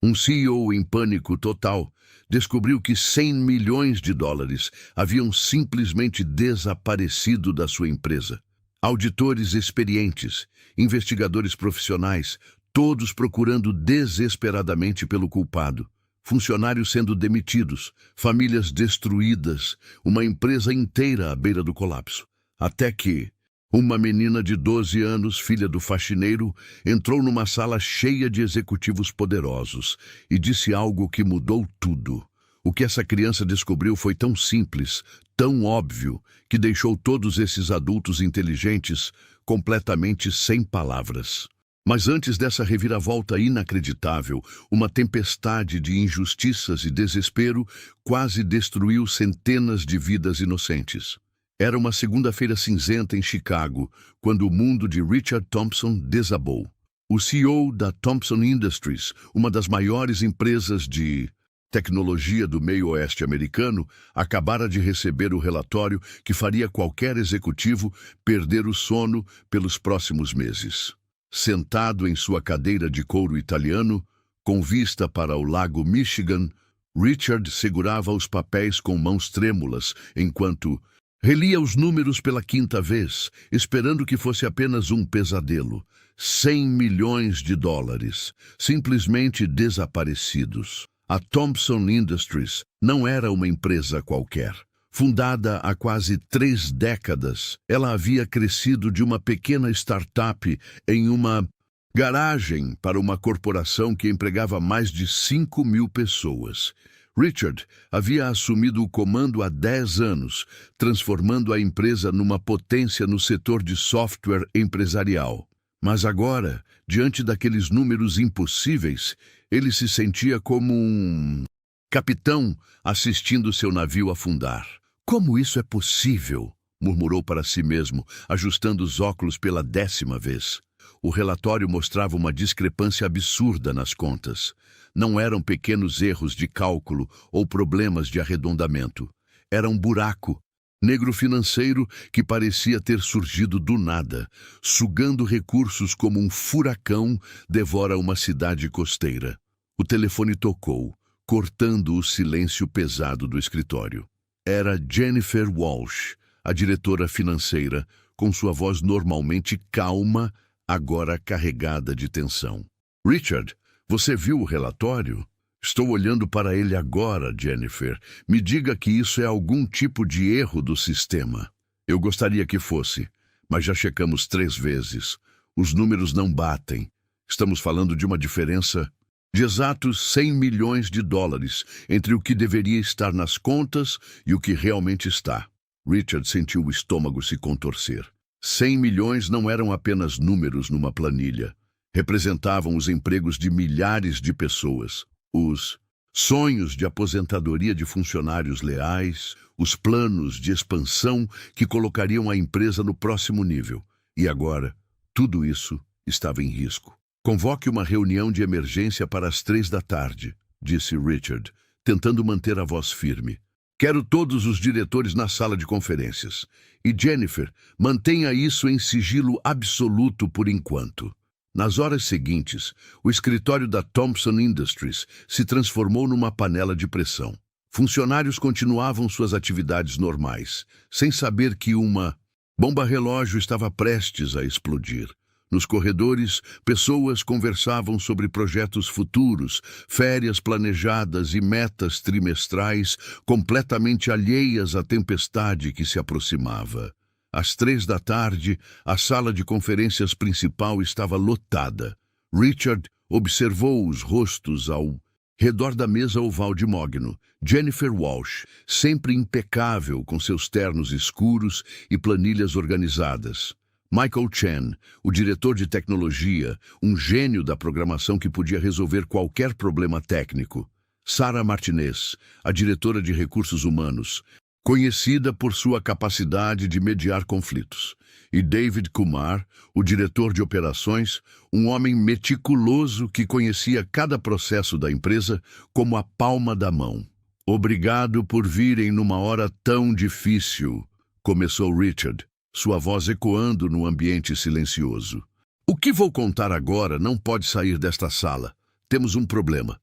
Um CEO em pânico total descobriu que 100 milhões de dólares haviam simplesmente desaparecido da sua empresa. Auditores experientes, investigadores profissionais, todos procurando desesperadamente pelo culpado. Funcionários sendo demitidos, famílias destruídas, uma empresa inteira à beira do colapso. Até que uma menina de 12 anos, filha do faxineiro, entrou numa sala cheia de executivos poderosos e disse algo que mudou tudo. O que essa criança descobriu foi tão simples, tão óbvio, que deixou todos esses adultos inteligentes completamente sem palavras. Mas antes dessa reviravolta inacreditável, uma tempestade de injustiças e desespero quase destruiu centenas de vidas inocentes. Era uma segunda-feira cinzenta em Chicago, quando o mundo de Richard Thompson desabou. O CEO da Thompson Industries, uma das maiores empresas de tecnologia do meio-oeste americano, acabara de receber o relatório que faria qualquer executivo perder o sono pelos próximos meses. Sentado em sua cadeira de couro italiano, com vista para o lago Michigan, Richard segurava os papéis com mãos trêmulas, enquanto relia os números pela quinta vez, esperando que fosse apenas um pesadelo. 100 milhões de dólares, simplesmente desaparecidos. A Thompson Industries não era uma empresa qualquer. Fundada há quase 3 décadas, ela havia crescido de uma pequena startup em uma garagem para uma corporação que empregava mais de 5.000 pessoas. Richard havia assumido o comando há 10 anos, transformando a empresa numa potência no setor de software empresarial. Mas agora, diante daqueles números impossíveis, ele se sentia como um capitão assistindo seu navio afundar. Como isso é possível? Murmurou para si mesmo, ajustando os óculos pela 10ª vez. O relatório mostrava uma discrepância absurda nas contas. Não eram pequenos erros de cálculo ou problemas de arredondamento. Era um buraco negro financeiro que parecia ter surgido do nada, sugando recursos como um furacão devora uma cidade costeira. O telefone tocou, cortando o silêncio pesado do escritório. Era Jennifer Walsh, a diretora financeira, com sua voz normalmente calma, agora carregada de tensão. Richard, você viu o relatório? Estou olhando para ele agora, Jennifer. Me diga que isso é algum tipo de erro do sistema. Eu gostaria que fosse, mas já checamos 3 vezes. Os números não batem. Estamos falando de uma diferença de exatos 100 milhões de dólares entre o que deveria estar nas contas e o que realmente está. Richard sentiu o estômago se contorcer. 100 milhões não eram apenas números numa planilha. Representavam os empregos de milhares de pessoas, os sonhos de aposentadoria de funcionários leais, os planos de expansão que colocariam a empresa no próximo nível. E agora, tudo isso estava em risco. Convoque uma reunião de emergência para as 3 da tarde, disse Richard, tentando manter a voz firme. Quero todos os diretores na sala de conferências. E Jennifer, mantenha isso em sigilo absoluto por enquanto. Nas horas seguintes, o escritório da Thompson Industries se transformou numa panela de pressão. Funcionários continuavam suas atividades normais, sem saber que uma bomba-relógio estava prestes a explodir. Nos corredores, pessoas conversavam sobre projetos futuros, férias planejadas e metas trimestrais, completamente alheias à tempestade que se aproximava. Às 3 da tarde, a sala de conferências principal estava lotada. Richard observou os rostos ao redor da mesa oval de mogno. Jennifer Walsh, sempre impecável com seus ternos escuros e planilhas organizadas. Michael Chen, o diretor de tecnologia, um gênio da programação que podia resolver qualquer problema técnico. Sarah Martinez, a diretora de recursos humanos, conhecida por sua capacidade de mediar conflitos. E David Kumar, o diretor de operações, um homem meticuloso que conhecia cada processo da empresa como a palma da mão. Obrigado por virem numa hora tão difícil, começou Richard, sua voz ecoando no ambiente silencioso. O que vou contar agora não pode sair desta sala. Temos um problema.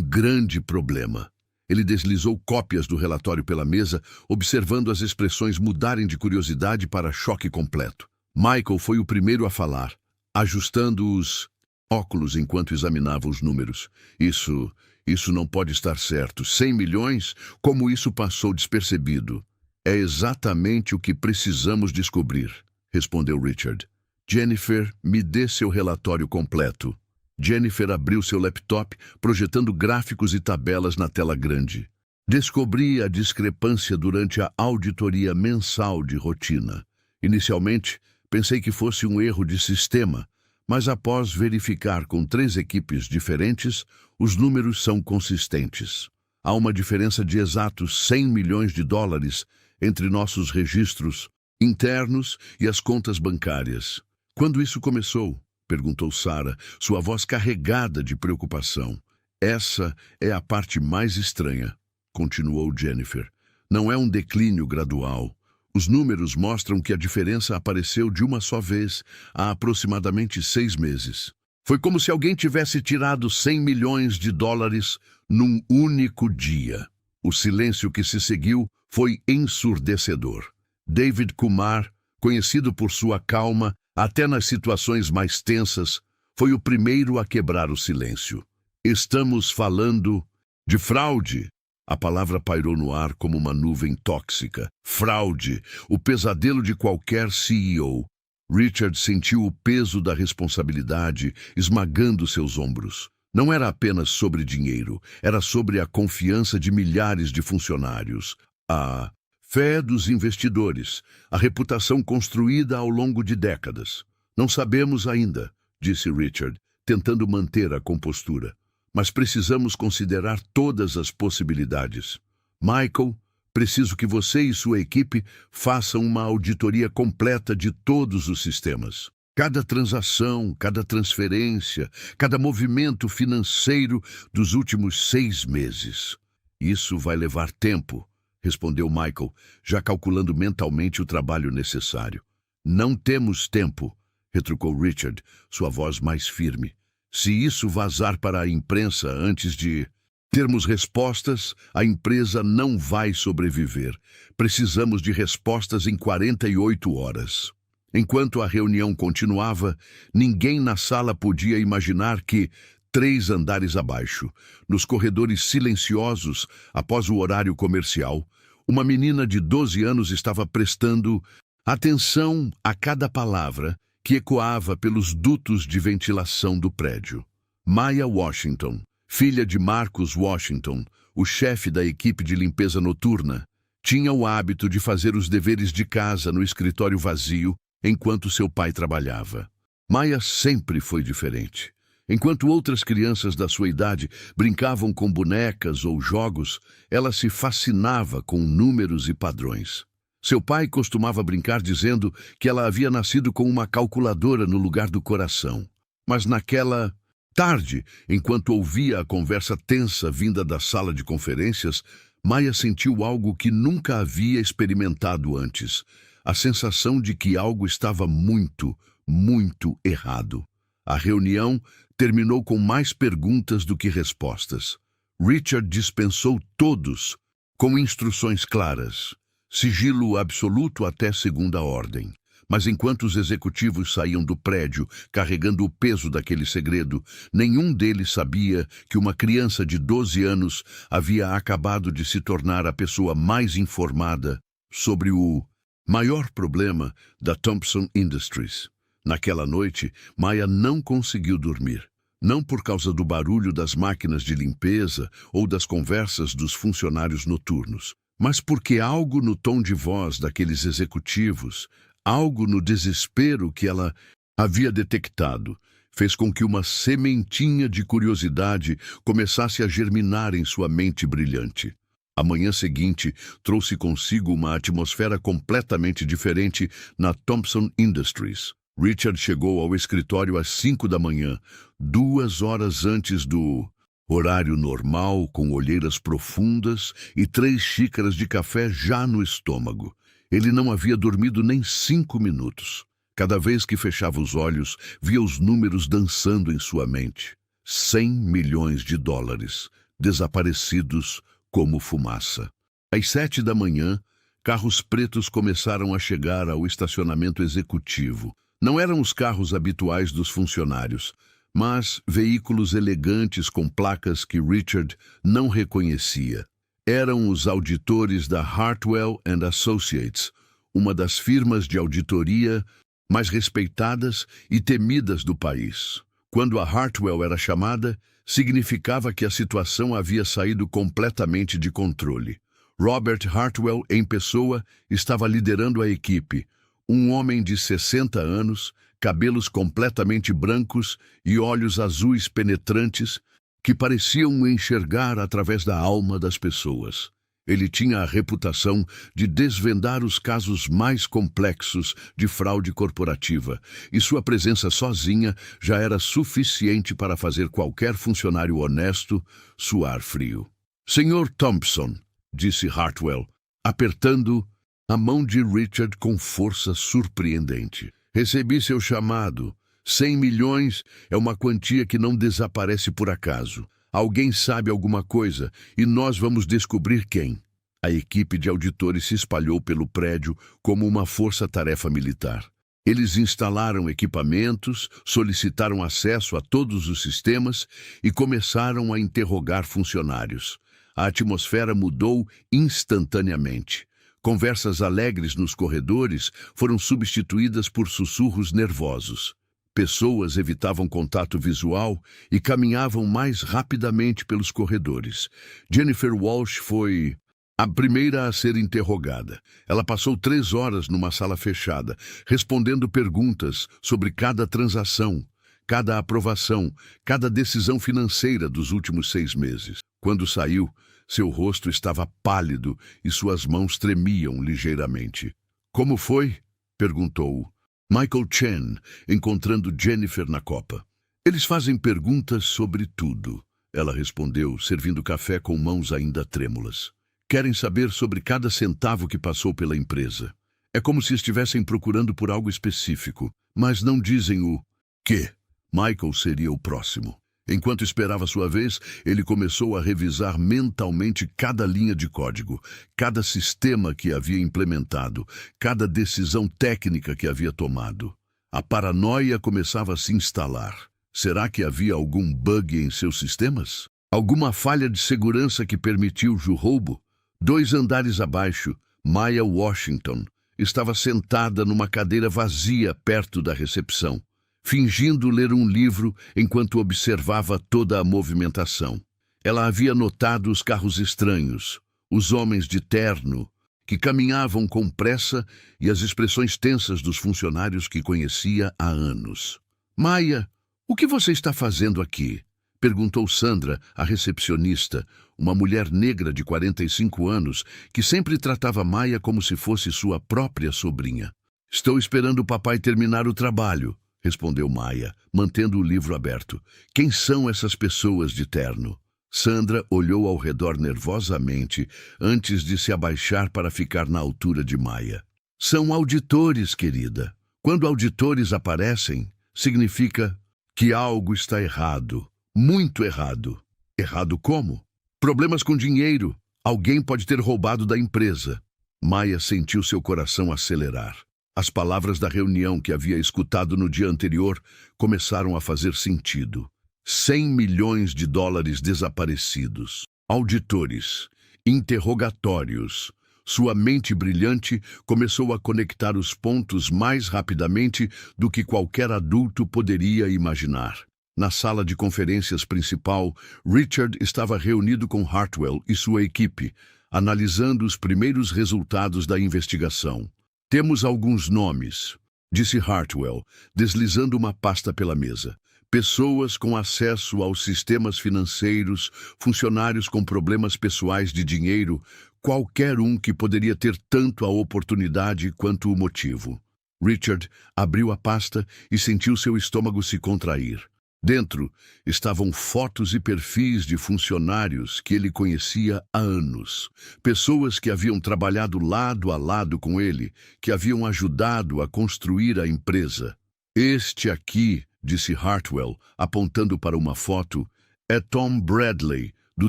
grande problema. Ele deslizou cópias do relatório pela mesa, observando as expressões mudarem de curiosidade para choque completo. Michael foi o primeiro a falar, ajustando os óculos enquanto examinava os números. Isso não pode estar certo. 100 milhões? Como isso passou despercebido? É exatamente o que precisamos descobrir, respondeu Richard. Jennifer, me dê seu relatório completo. Jennifer abriu seu laptop, projetando gráficos e tabelas na tela grande. Descobri a discrepância durante a auditoria mensal de rotina. Inicialmente, pensei que fosse um erro de sistema, mas após verificar com 3 equipes diferentes, os números são consistentes. Há uma diferença de exatos 100 milhões de dólares entre nossos registros internos e as contas bancárias. Quando isso começou? Perguntou Sarah, sua voz carregada de preocupação. Essa é a parte mais estranha, continuou Jennifer. Não é um declínio gradual. Os números mostram que a diferença apareceu de uma só vez, há aproximadamente 6 meses. Foi como se alguém tivesse tirado 100 milhões de dólares num único dia. O silêncio que se seguiu foi ensurdecedor. David Kumar, conhecido por sua calma, até nas situações mais tensas, foi o primeiro a quebrar o silêncio. Estamos falando de fraude. A palavra pairou no ar como uma nuvem tóxica. Fraude, o pesadelo de qualquer CEO. Richard sentiu o peso da responsabilidade esmagando seus ombros. Não era apenas sobre dinheiro, era sobre a confiança de milhares de funcionários. A fé dos investidores, a reputação construída ao longo de décadas. Não sabemos ainda, disse Richard, tentando manter a compostura. Mas precisamos considerar todas as possibilidades. Michael, preciso que você e sua equipe façam uma auditoria completa de todos os sistemas. Cada transação, cada transferência, cada movimento financeiro dos últimos 6 meses. Isso vai levar tempo, respondeu Michael, já calculando mentalmente o trabalho necessário. Não temos tempo, retrucou Richard, sua voz mais firme. Se isso vazar para a imprensa antes de termos respostas, a empresa não vai sobreviver. Precisamos de respostas em 48 horas. Enquanto a reunião continuava, ninguém na sala podia imaginar que, 3 andares abaixo, nos corredores silenciosos, após o horário comercial, uma menina de 12 anos estava prestando atenção a cada palavra que ecoava pelos dutos de ventilação do prédio. Maya Washington, filha de Marcus Washington, o chefe da equipe de limpeza noturna, tinha o hábito de fazer os deveres de casa no escritório vazio enquanto seu pai trabalhava. Maya sempre foi diferente. Enquanto outras crianças da sua idade brincavam com bonecas ou jogos, ela se fascinava com números e padrões. Seu pai costumava brincar dizendo que ela havia nascido com uma calculadora no lugar do coração. Mas naquela tarde, enquanto ouvia a conversa tensa vinda da sala de conferências, Maya sentiu algo que nunca havia experimentado antes. A sensação de que algo estava muito, muito errado. A reunião terminou com mais perguntas do que respostas. Richard dispensou todos com instruções claras. Sigilo absoluto até segunda ordem. Mas enquanto os executivos saíam do prédio carregando o peso daquele segredo, nenhum deles sabia que uma criança de 12 anos havia acabado de se tornar a pessoa mais informada sobre o maior problema da Thompson Industries. Naquela noite, Maya não conseguiu dormir. Não por causa do barulho das máquinas de limpeza ou das conversas dos funcionários noturnos, mas porque algo no tom de voz daqueles executivos, algo no desespero que ela havia detectado, fez com que uma sementinha de curiosidade começasse a germinar em sua mente brilhante. A manhã seguinte trouxe consigo uma atmosfera completamente diferente na Thompson Industries. Richard chegou ao escritório às 5 da manhã, 2 horas antes do horário normal, com olheiras profundas e 3 xícaras de café já no estômago. Ele não havia dormido nem 5 minutos. Cada vez que fechava os olhos, via os números dançando em sua mente. 100 milhões de dólares. desaparecidos como fumaça. Às 7 da manhã, carros pretos começaram a chegar ao estacionamento executivo. Não eram os carros habituais dos funcionários, mas veículos elegantes com placas que Richard não reconhecia. Eram os auditores da Hartwell and Associates, uma das firmas de auditoria mais respeitadas e temidas do país. Quando a Hartwell era chamada, significava que a situação havia saído completamente de controle. Robert Hartwell, em pessoa, estava liderando a equipe, um homem de 60 anos, cabelos completamente brancos e olhos azuis penetrantes que pareciam enxergar através da alma das pessoas. Ele tinha a reputação de desvendar os casos mais complexos de fraude corporativa, e sua presença sozinha já era suficiente para fazer qualquer funcionário honesto suar frio. "Senhor Thompson", disse Hartwell, apertando a mão de Richard com força surpreendente. "Recebi seu chamado. 100 milhões é uma quantia que não desaparece por acaso. Alguém sabe alguma coisa e nós vamos descobrir quem." A equipe de auditores se espalhou pelo prédio como uma força-tarefa militar. Eles instalaram equipamentos, solicitaram acesso a todos os sistemas e começaram a interrogar funcionários. A atmosfera mudou instantaneamente. Conversas alegres nos corredores foram substituídas por sussurros nervosos. Pessoas evitavam contato visual e caminhavam mais rapidamente pelos corredores. Jennifer Walsh foi a primeira a ser interrogada. Ela passou 3 horas numa sala fechada, respondendo perguntas sobre cada transação, cada aprovação, cada decisão financeira dos últimos 6 meses. Quando saiu, seu rosto estava pálido e suas mãos tremiam ligeiramente. "Como foi?" perguntou Michael Chen, encontrando Jennifer na copa. "Eles fazem perguntas sobre tudo", ela respondeu, servindo café com mãos ainda trêmulas. "Querem saber sobre cada centavo que passou pela empresa. É como se estivessem procurando por algo específico, mas não dizem o quê." Michael seria o próximo. Enquanto esperava sua vez, ele começou a revisar mentalmente cada linha de código, cada sistema que havia implementado, cada decisão técnica que havia tomado. A paranoia começava a se instalar. Será que havia algum bug em seus sistemas? Alguma falha de segurança que permitiu o roubo? 2 andares abaixo, Maya Washington estava sentada numa cadeira vazia perto da recepção, fingindo ler um livro enquanto observava toda a movimentação. Ela havia notado os carros estranhos, os homens de terno, que caminhavam com pressa e as expressões tensas dos funcionários que conhecia há anos. "Maya, o que você está fazendo aqui?" perguntou Sandra, a recepcionista, uma mulher negra de 45 anos, que sempre tratava Maya como se fosse sua própria sobrinha. "Estou esperando o papai terminar o trabalho", respondeu Maya, mantendo o livro aberto. "Quem são essas pessoas de terno?" Sandra olhou ao redor nervosamente antes de se abaixar para ficar na altura de Maya. "São auditores, querida. Quando auditores aparecem, significa que algo está errado. Muito errado." "Errado como?" "Problemas com dinheiro. Alguém pode ter roubado da empresa." Maya sentiu seu coração acelerar. As palavras da reunião que havia escutado no dia anterior começaram a fazer sentido. 100 milhões de dólares desaparecidos. Auditores. Interrogatórios. Sua mente brilhante começou a conectar os pontos mais rapidamente do que qualquer adulto poderia imaginar. Na sala de conferências principal, Richard estava reunido com Hartwell e sua equipe, analisando os primeiros resultados da investigação. "Temos alguns nomes", disse Hartwell, deslizando uma pasta pela mesa. "Pessoas com acesso aos sistemas financeiros, funcionários com problemas pessoais de dinheiro, qualquer um que poderia ter tanto a oportunidade quanto o motivo." Richard abriu a pasta e sentiu seu estômago se contrair. Dentro estavam fotos e perfis de funcionários que ele conhecia há anos. Pessoas que haviam trabalhado lado a lado com ele, que haviam ajudado a construir a empresa. "Este aqui", disse Hartwell, apontando para uma foto, "é Tom Bradley, do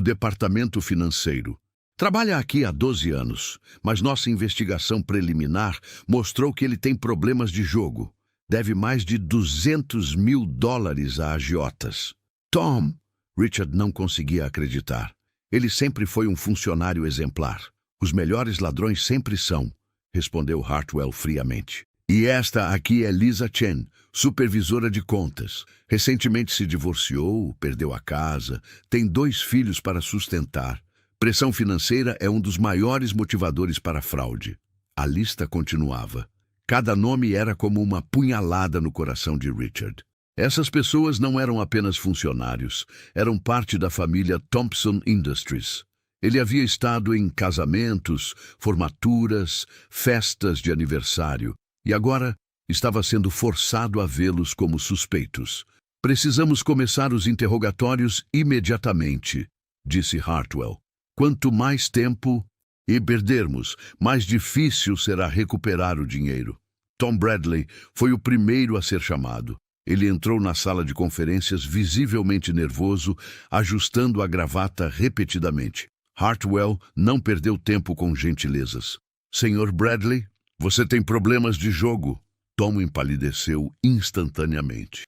departamento financeiro. Trabalha aqui há 12 anos, mas nossa investigação preliminar mostrou que ele tem problemas de jogo. Deve mais de 200 mil dólares a agiotas. Tom! Richard não conseguia acreditar. Ele sempre foi um funcionário exemplar. Os melhores ladrões sempre são, respondeu Hartwell friamente. E esta aqui é Lisa Chen, supervisora de contas. Recentemente se divorciou, perdeu a casa, tem 2 filhos para sustentar. Pressão financeira é um dos maiores motivadores para a fraude. A lista continuava. Cada nome era como uma punhalada no coração de Richard. Essas pessoas não eram apenas funcionários, eram parte da família Thompson Industries. Ele havia estado em casamentos, formaturas, festas de aniversário, e agora estava sendo forçado a vê-los como suspeitos. Precisamos começar os interrogatórios imediatamente, disse Hartwell. Quanto mais tempo e perdermos, mais difícil será recuperar o dinheiro. Tom Bradley foi o primeiro a ser chamado. Ele entrou na sala de conferências visivelmente nervoso, ajustando a gravata repetidamente. Hartwell não perdeu tempo com gentilezas. Senhor Bradley, você tem problemas de jogo. Tom empalideceu instantaneamente.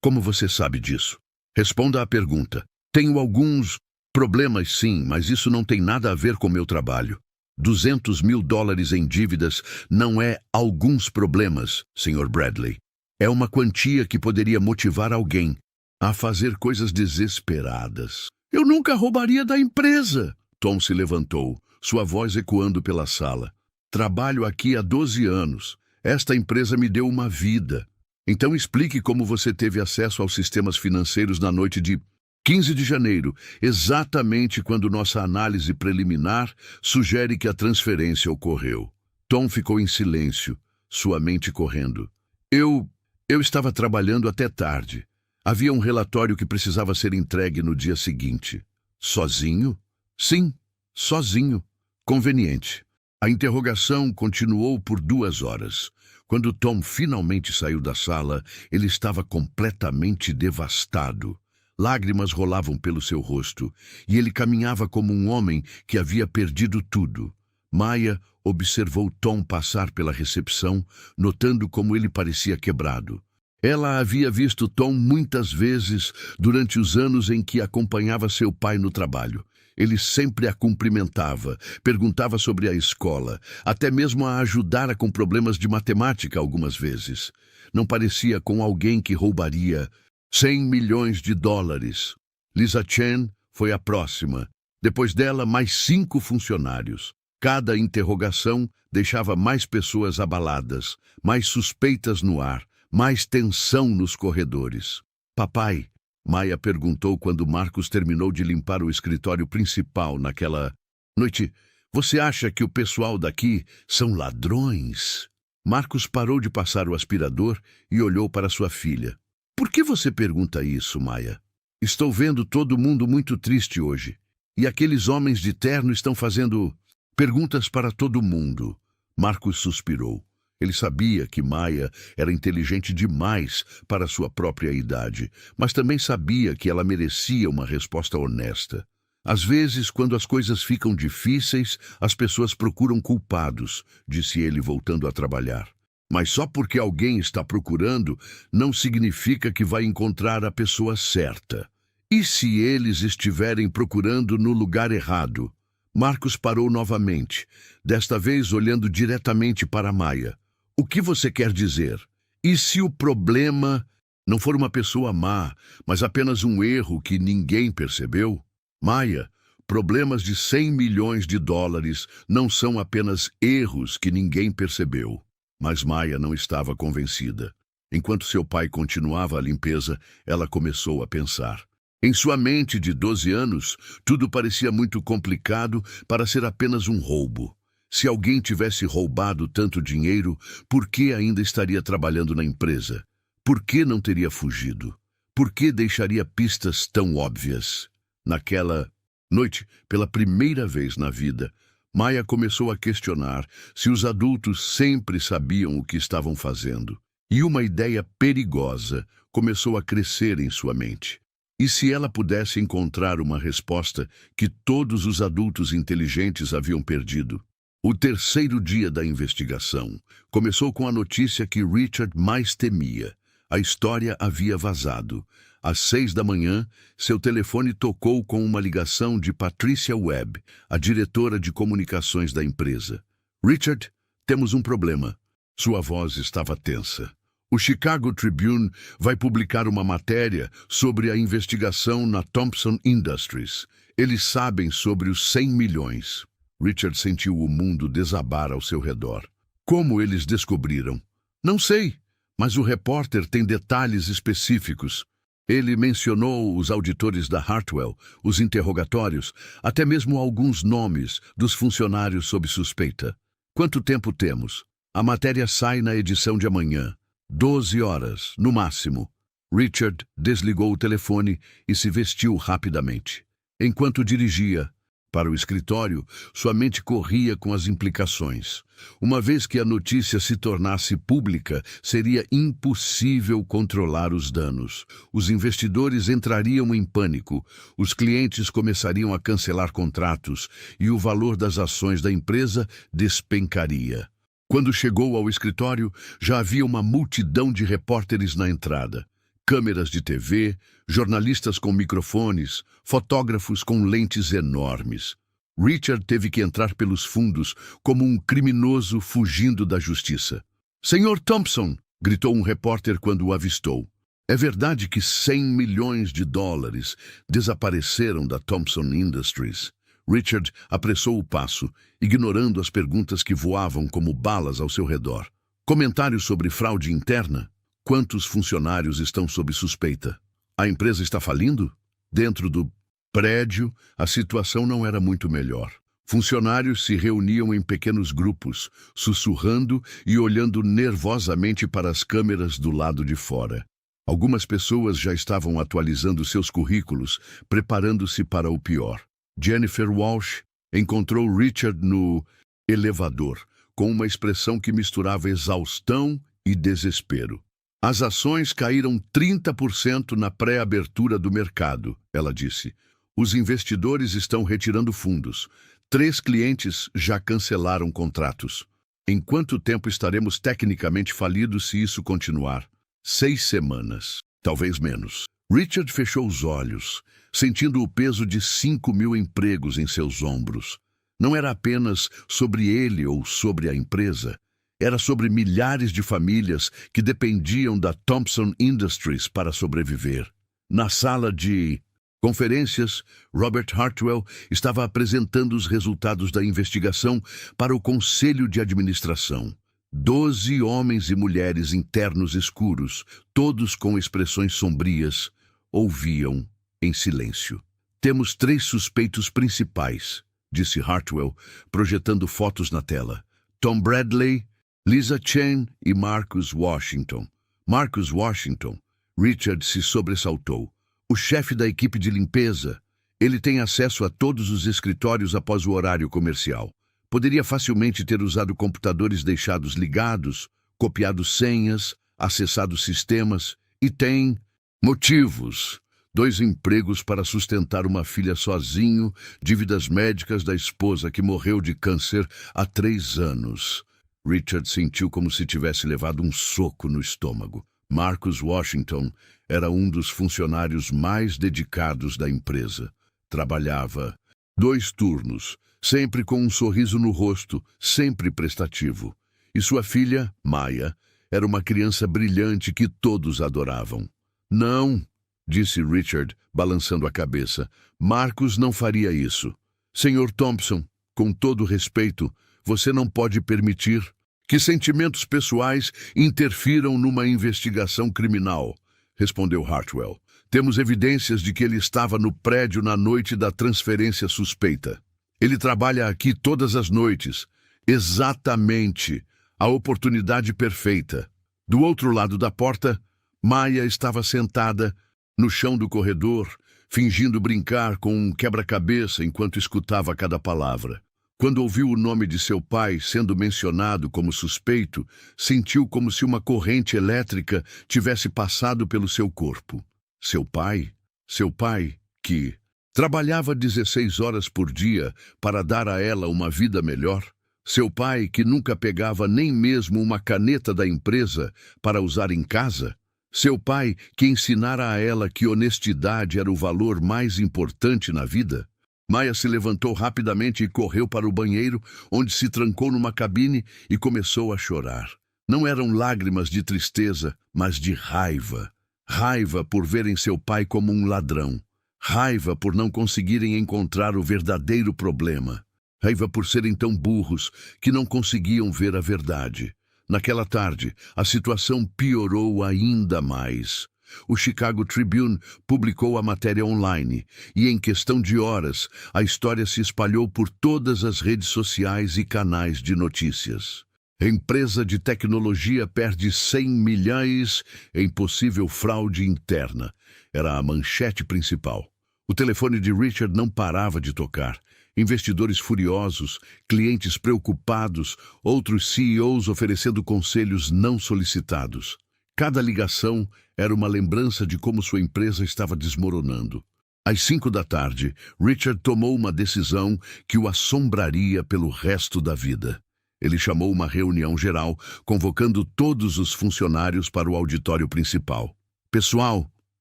Como você sabe disso? Responda à pergunta. Tenho alguns problemas, sim, mas isso não tem nada a ver com meu trabalho. 200 mil dólares em dívidas não é alguns problemas, Sr. Bradley. É uma quantia que poderia motivar alguém a fazer coisas desesperadas. Eu nunca roubaria da empresa. Tom se levantou, sua voz ecoando pela sala. Trabalho aqui há 12 anos. Esta empresa me deu uma vida. Então explique como você teve acesso aos sistemas financeiros na noite de 15 de janeiro, exatamente quando nossa análise preliminar sugere que a transferência ocorreu. Tom ficou em silêncio, sua mente correndo. Eu estava trabalhando até tarde. Havia um relatório que precisava ser entregue no dia seguinte. Sozinho? Sim, sozinho. Conveniente. A interrogação continuou por 2 horas. Quando Tom finalmente saiu da sala, ele estava completamente devastado. Lágrimas rolavam pelo seu rosto, e ele caminhava como um homem que havia perdido tudo. Maya observou Tom passar pela recepção, notando como ele parecia quebrado. Ela havia visto Tom muitas vezes durante os anos em que acompanhava seu pai no trabalho. Ele sempre a cumprimentava, perguntava sobre a escola, até mesmo a ajudara com problemas de matemática algumas vezes. Não parecia com alguém que roubaria 100 milhões de dólares. Lisa Chen foi a próxima. Depois dela, mais 5 funcionários. Cada interrogação deixava mais pessoas abaladas, mais suspeitas no ar, mais tensão nos corredores. Papai, Maya perguntou quando Marcos terminou de limpar o escritório principal naquela noite, você acha que o pessoal daqui são ladrões? Marcos parou de passar o aspirador e olhou para sua filha. Por que você pergunta isso, Maya? Estou vendo todo mundo muito triste hoje. E aqueles homens de terno estão fazendo perguntas para todo mundo. Marcos suspirou. Ele sabia que Maya era inteligente demais para sua própria idade, mas também sabia que ela merecia uma resposta honesta. Às vezes, quando as coisas ficam difíceis, as pessoas procuram culpados, disse ele voltando a trabalhar. Mas só porque alguém está procurando, não significa que vai encontrar a pessoa certa. E se eles estiverem procurando no lugar errado? Marcos parou novamente, desta vez olhando diretamente para Maya. O que você quer dizer? E se o problema não for uma pessoa má, mas apenas um erro que ninguém percebeu? Maya, problemas de 100 milhões de dólares não são apenas erros que ninguém percebeu. Mas Maya não estava convencida. Enquanto seu pai continuava a limpeza, ela começou a pensar. Em sua mente de 12 anos, tudo parecia muito complicado para ser apenas um roubo. Se alguém tivesse roubado tanto dinheiro, por que ainda estaria trabalhando na empresa? Por que não teria fugido? Por que deixaria pistas tão óbvias? Naquela noite, pela primeira vez na vida, Maya começou a questionar se os adultos sempre sabiam o que estavam fazendo. E uma ideia perigosa começou a crescer em sua mente. E se ela pudesse encontrar uma resposta que todos os adultos inteligentes haviam perdido? O terceiro dia da investigação começou com a notícia que Richard mais temia. A história havia vazado. Às 6 da manhã, seu telefone tocou com uma ligação de Patricia Webb, a diretora de comunicações da empresa. Richard, temos um problema. Sua voz estava tensa. O Chicago Tribune vai publicar uma matéria sobre a investigação na Thompson Industries. Eles sabem sobre os 100 milhões. Richard sentiu o mundo desabar ao seu redor. Como eles descobriram? Não sei, mas o repórter tem detalhes específicos. Ele mencionou os auditores da Hartwell, os interrogatórios, até mesmo alguns nomes dos funcionários sob suspeita. Quanto tempo temos? A matéria sai na edição de amanhã. 12 horas, no máximo. Richard desligou o telefone e se vestiu rapidamente. Enquanto dirigia para o escritório, sua mente corria com as implicações. Uma vez que a notícia se tornasse pública, seria impossível controlar os danos. Os investidores entrariam em pânico, os clientes começariam a cancelar contratos e o valor das ações da empresa despencaria. Quando chegou ao escritório, já havia uma multidão de repórteres na entrada. Câmeras de TV, jornalistas com microfones, fotógrafos com lentes enormes. Richard teve que entrar pelos fundos como um criminoso fugindo da justiça. "Senhor Thompson!" gritou um repórter quando o avistou. "É verdade que 100 milhões de dólares desapareceram da Thompson Industries?" Richard apressou o passo, ignorando as perguntas que voavam como balas ao seu redor. "Comentários sobre fraude interna? Quantos funcionários estão sob suspeita? A empresa está falindo?" Dentro do prédio, a situação não era muito melhor. Funcionários se reuniam em pequenos grupos, sussurrando e olhando nervosamente para as câmeras do lado de fora. Algumas pessoas já estavam atualizando seus currículos, preparando-se para o pior. Jennifer Walsh encontrou Richard no elevador, com uma expressão que misturava exaustão e desespero. "As ações caíram 30% na pré-abertura do mercado", ela disse. "Os investidores estão retirando fundos. 3 clientes já cancelaram contratos. Em quanto tempo estaremos tecnicamente falidos se isso continuar? 6 semanas, talvez menos." Richard fechou os olhos, sentindo o peso de 5.000 empregos em seus ombros. Não era apenas sobre ele ou sobre a empresa. Era sobre milhares de famílias que dependiam da Thompson Industries para sobreviver. Na sala de conferências, Robert Hartwell estava apresentando os resultados da investigação para o Conselho de Administração. 12 homens e mulheres internos escuros, todos com expressões sombrias, ouviam em silêncio. "Temos 3 suspeitos principais", disse Hartwell, projetando fotos na tela. "Tom Bradley, Lisa Chen e Marcus Washington." "Marcus Washington?" Richard se sobressaltou. "O chefe da equipe de limpeza. Ele tem acesso a todos os escritórios após o horário comercial. Poderia facilmente ter usado computadores deixados ligados, copiado senhas, acessado sistemas e tem motivos. 2 empregos para sustentar uma filha sozinho, dívidas médicas da esposa que morreu de câncer há 3 anos. Richard sentiu como se tivesse levado um soco no estômago. Marcus Washington era um dos funcionários mais dedicados da empresa. Trabalhava 2 turnos, sempre com um sorriso no rosto, sempre prestativo. E sua filha, Maya, era uma criança brilhante que todos adoravam. "Não", disse Richard, balançando a cabeça. "Marcus não faria isso. Senhor Thompson, com todo respeito, você não pode permitir que sentimentos pessoais interfiram numa investigação criminal", respondeu Hartwell. "Temos evidências de que ele estava no prédio na noite da transferência suspeita. Ele trabalha aqui todas as noites. Exatamente. A oportunidade perfeita." Do outro lado da porta, Maya estava sentada no chão do corredor, fingindo brincar com um quebra-cabeça enquanto escutava cada palavra. Quando ouviu o nome de seu pai sendo mencionado como suspeito, sentiu como se uma corrente elétrica tivesse passado pelo seu corpo. Seu pai? Seu pai, que trabalhava 16 horas por dia para dar a ela uma vida melhor. Seu pai, que nunca pegava nem mesmo uma caneta da empresa para usar em casa. Seu pai, que ensinara a ela que honestidade era o valor mais importante na vida. Maya se levantou rapidamente e correu para o banheiro, onde se trancou numa cabine e começou a chorar. Não eram lágrimas de tristeza, mas de raiva. Raiva por verem seu pai como um ladrão. Raiva por não conseguirem encontrar o verdadeiro problema. Raiva por serem tão burros que não conseguiam ver a verdade. Naquela tarde, a situação piorou ainda mais. O Chicago Tribune publicou a matéria online e, em questão de horas, a história se espalhou por todas as redes sociais e canais de notícias. Empresa de tecnologia perde 100 milhões em possível fraude interna. Era a manchete principal. O telefone de Richard não parava de tocar. Investidores furiosos, clientes preocupados, outros CEOs oferecendo conselhos não solicitados. Cada ligação era uma lembrança de como sua empresa estava desmoronando. Às 5 da tarde, Richard tomou uma decisão que o assombraria pelo resto da vida. Ele chamou uma reunião geral, convocando todos os funcionários para o auditório principal. "Pessoal",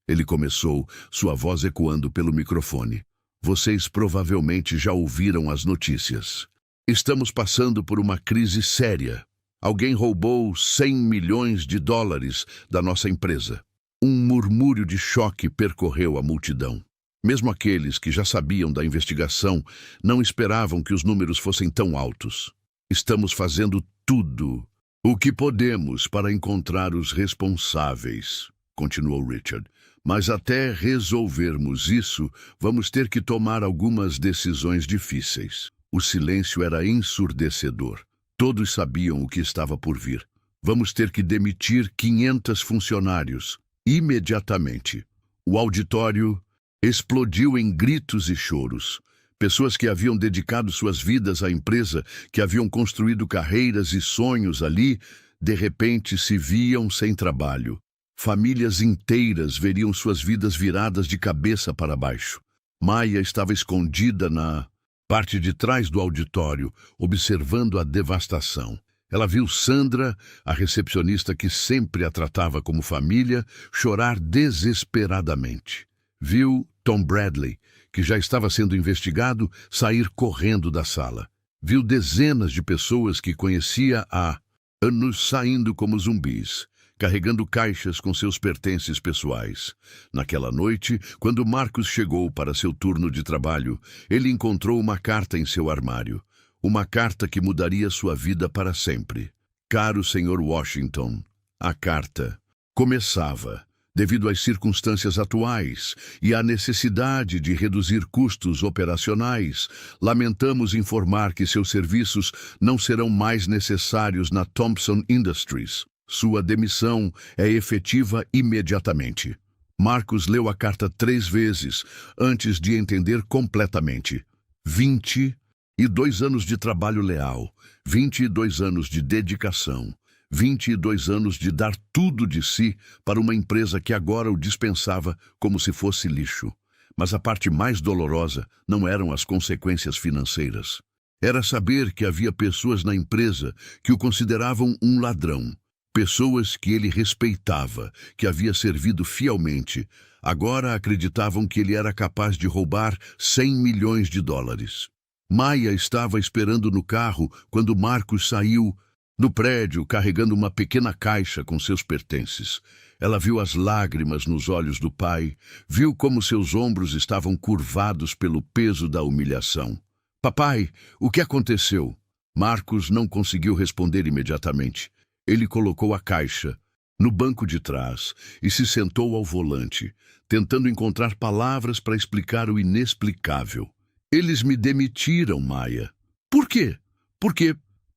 ele começou, sua voz ecoando pelo microfone. "Vocês provavelmente já ouviram as notícias. Estamos passando por uma crise séria. Alguém roubou 100 milhões de dólares da nossa empresa." Um murmúrio de choque percorreu a multidão. Mesmo aqueles que já sabiam da investigação não esperavam que os números fossem tão altos. "Estamos fazendo tudo o que podemos para encontrar os responsáveis", continuou Richard. "Mas até resolvermos isso, vamos ter que tomar algumas decisões difíceis." O silêncio era ensurdecedor. Todos sabiam o que estava por vir. "Vamos ter que demitir 500 funcionários, imediatamente." O auditório explodiu em gritos e choros. Pessoas que haviam dedicado suas vidas à empresa, que haviam construído carreiras e sonhos ali, de repente se viam sem trabalho. Famílias inteiras veriam suas vidas viradas de cabeça para baixo. Maya estava escondida na parte de trás do auditório, observando a devastação. Ela viu Sandra, a recepcionista que sempre a tratava como família, chorar desesperadamente. Viu Tom Bradley, que já estava sendo investigado, sair correndo da sala. Viu dezenas de pessoas que conhecia há anos saindo como zumbis, carregando caixas com seus pertences pessoais. Naquela noite, quando Marcus chegou para seu turno de trabalho, ele encontrou uma carta em seu armário. Uma carta que mudaria sua vida para sempre. "Caro Sr. Washington", a carta começava: "Devido às circunstâncias atuais e à necessidade de reduzir custos operacionais, lamentamos informar que seus serviços não serão mais necessários na Thompson Industries. Sua demissão é efetiva imediatamente." Marcus leu a carta 3 vezes antes de entender completamente. 22 anos de trabalho leal, 22 anos de dedicação, 22 anos de dar tudo de si para uma empresa que agora o dispensava como se fosse lixo. Mas a parte mais dolorosa não eram as consequências financeiras. Era saber que havia pessoas na empresa que o consideravam um ladrão. Pessoas que ele respeitava, que havia servido fielmente, agora acreditavam que ele era capaz de roubar 100 milhões de dólares. Maya estava esperando no carro quando Marcus saiu do prédio carregando uma pequena caixa com seus pertences. Ela viu as lágrimas nos olhos do pai, viu como seus ombros estavam curvados pelo peso da humilhação. "Papai, o que aconteceu?" Marcus não conseguiu responder imediatamente. Ele colocou a caixa no banco de trás e se sentou ao volante, tentando encontrar palavras para explicar o inexplicável. "Eles me demitiram, Maya." "Por quê?"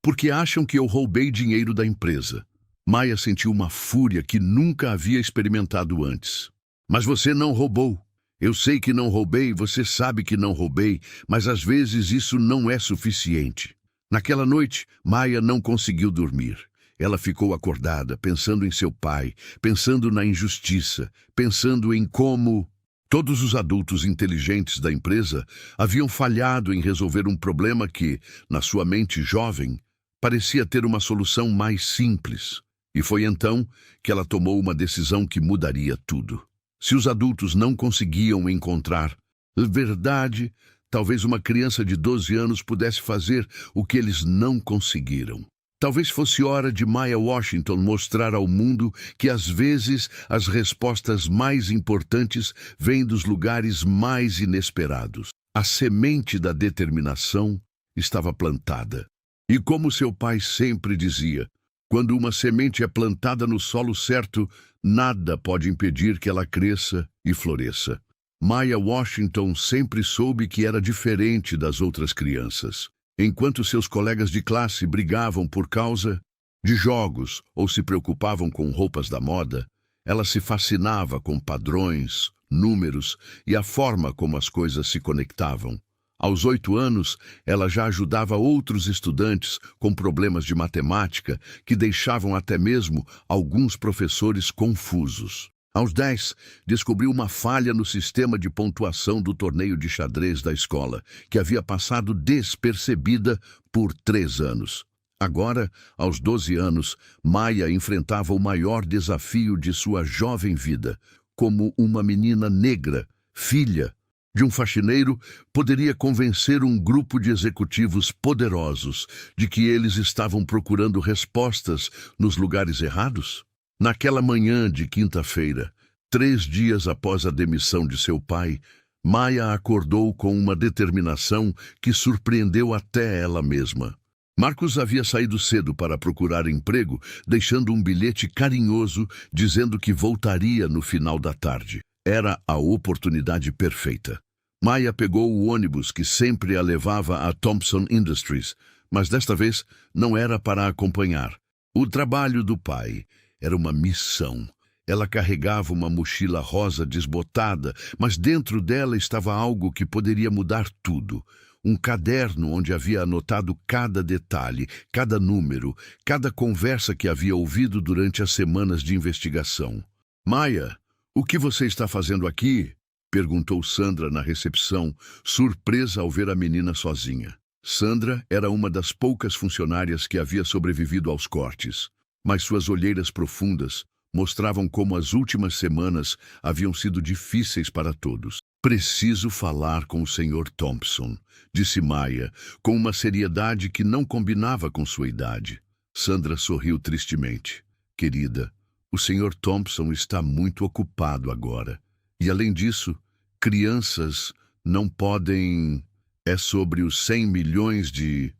Porque acham que eu roubei dinheiro da empresa." Maya sentiu uma fúria que nunca havia experimentado antes. "Mas você não roubou. Eu sei que não roubei, você sabe que não roubei, mas às vezes isso não é suficiente." Naquela noite, Maya não conseguiu dormir. Ela ficou acordada, pensando em seu pai, pensando na injustiça, pensando em como Todos os adultos inteligentes da empresa haviam falhado em resolver um problema que, na sua mente jovem, parecia ter uma solução mais simples. E foi então que ela tomou uma decisão que mudaria tudo. Se os adultos não conseguiam encontrar verdade, talvez uma criança de 12 anos pudesse fazer o que eles não conseguiram. Talvez fosse hora de Maya Washington mostrar ao mundo que, às vezes, as respostas mais importantes vêm dos lugares mais inesperados. A semente da determinação estava plantada. E como seu pai sempre dizia, quando uma semente é plantada no solo certo, nada pode impedir que ela cresça e floresça. Maya Washington sempre soube que era diferente das outras crianças. Enquanto seus colegas de classe brigavam por causa de jogos ou se preocupavam com roupas da moda, ela se fascinava com padrões, números e a forma como as coisas se conectavam. Aos 8 anos, ela já ajudava outros estudantes com problemas de matemática que deixavam até mesmo alguns professores confusos. Aos 10, descobriu uma falha no sistema de pontuação do torneio de xadrez da escola, que havia passado despercebida por 3 anos. Agora, aos 12 anos, Maya enfrentava o maior desafio de sua jovem vida. Como uma menina negra, filha de um faxineiro, poderia convencer um grupo de executivos poderosos de que eles estavam procurando respostas nos lugares errados? Naquela manhã de quinta-feira, 3 dias após a demissão de seu pai, Maya acordou com uma determinação que surpreendeu até ela mesma. Marcos havia saído cedo para procurar emprego, deixando um bilhete carinhoso dizendo que voltaria no final da tarde. Era a oportunidade perfeita. Maya pegou o ônibus que sempre a levava a Thompson Industries, mas desta vez não era para acompanhar. O trabalho do pai era uma missão. Ela carregava uma mochila rosa desbotada, mas dentro dela estava algo que poderia mudar tudo. Um caderno onde havia anotado cada detalhe, cada número, cada conversa que havia ouvido durante as semanas de investigação. Maya, o que você está fazendo aqui? Perguntou Sandra na recepção, surpresa ao ver a menina sozinha. Sandra era uma das poucas funcionárias que havia sobrevivido aos cortes, mas suas olheiras profundas mostravam como as últimas semanas haviam sido difíceis para todos. Preciso falar com o Sr. Thompson, disse Maya, com uma seriedade que não combinava com sua idade. Sandra sorriu tristemente. Querida, o Sr. Thompson está muito ocupado agora. E além disso, crianças não podem... É sobre os 100 milhões de...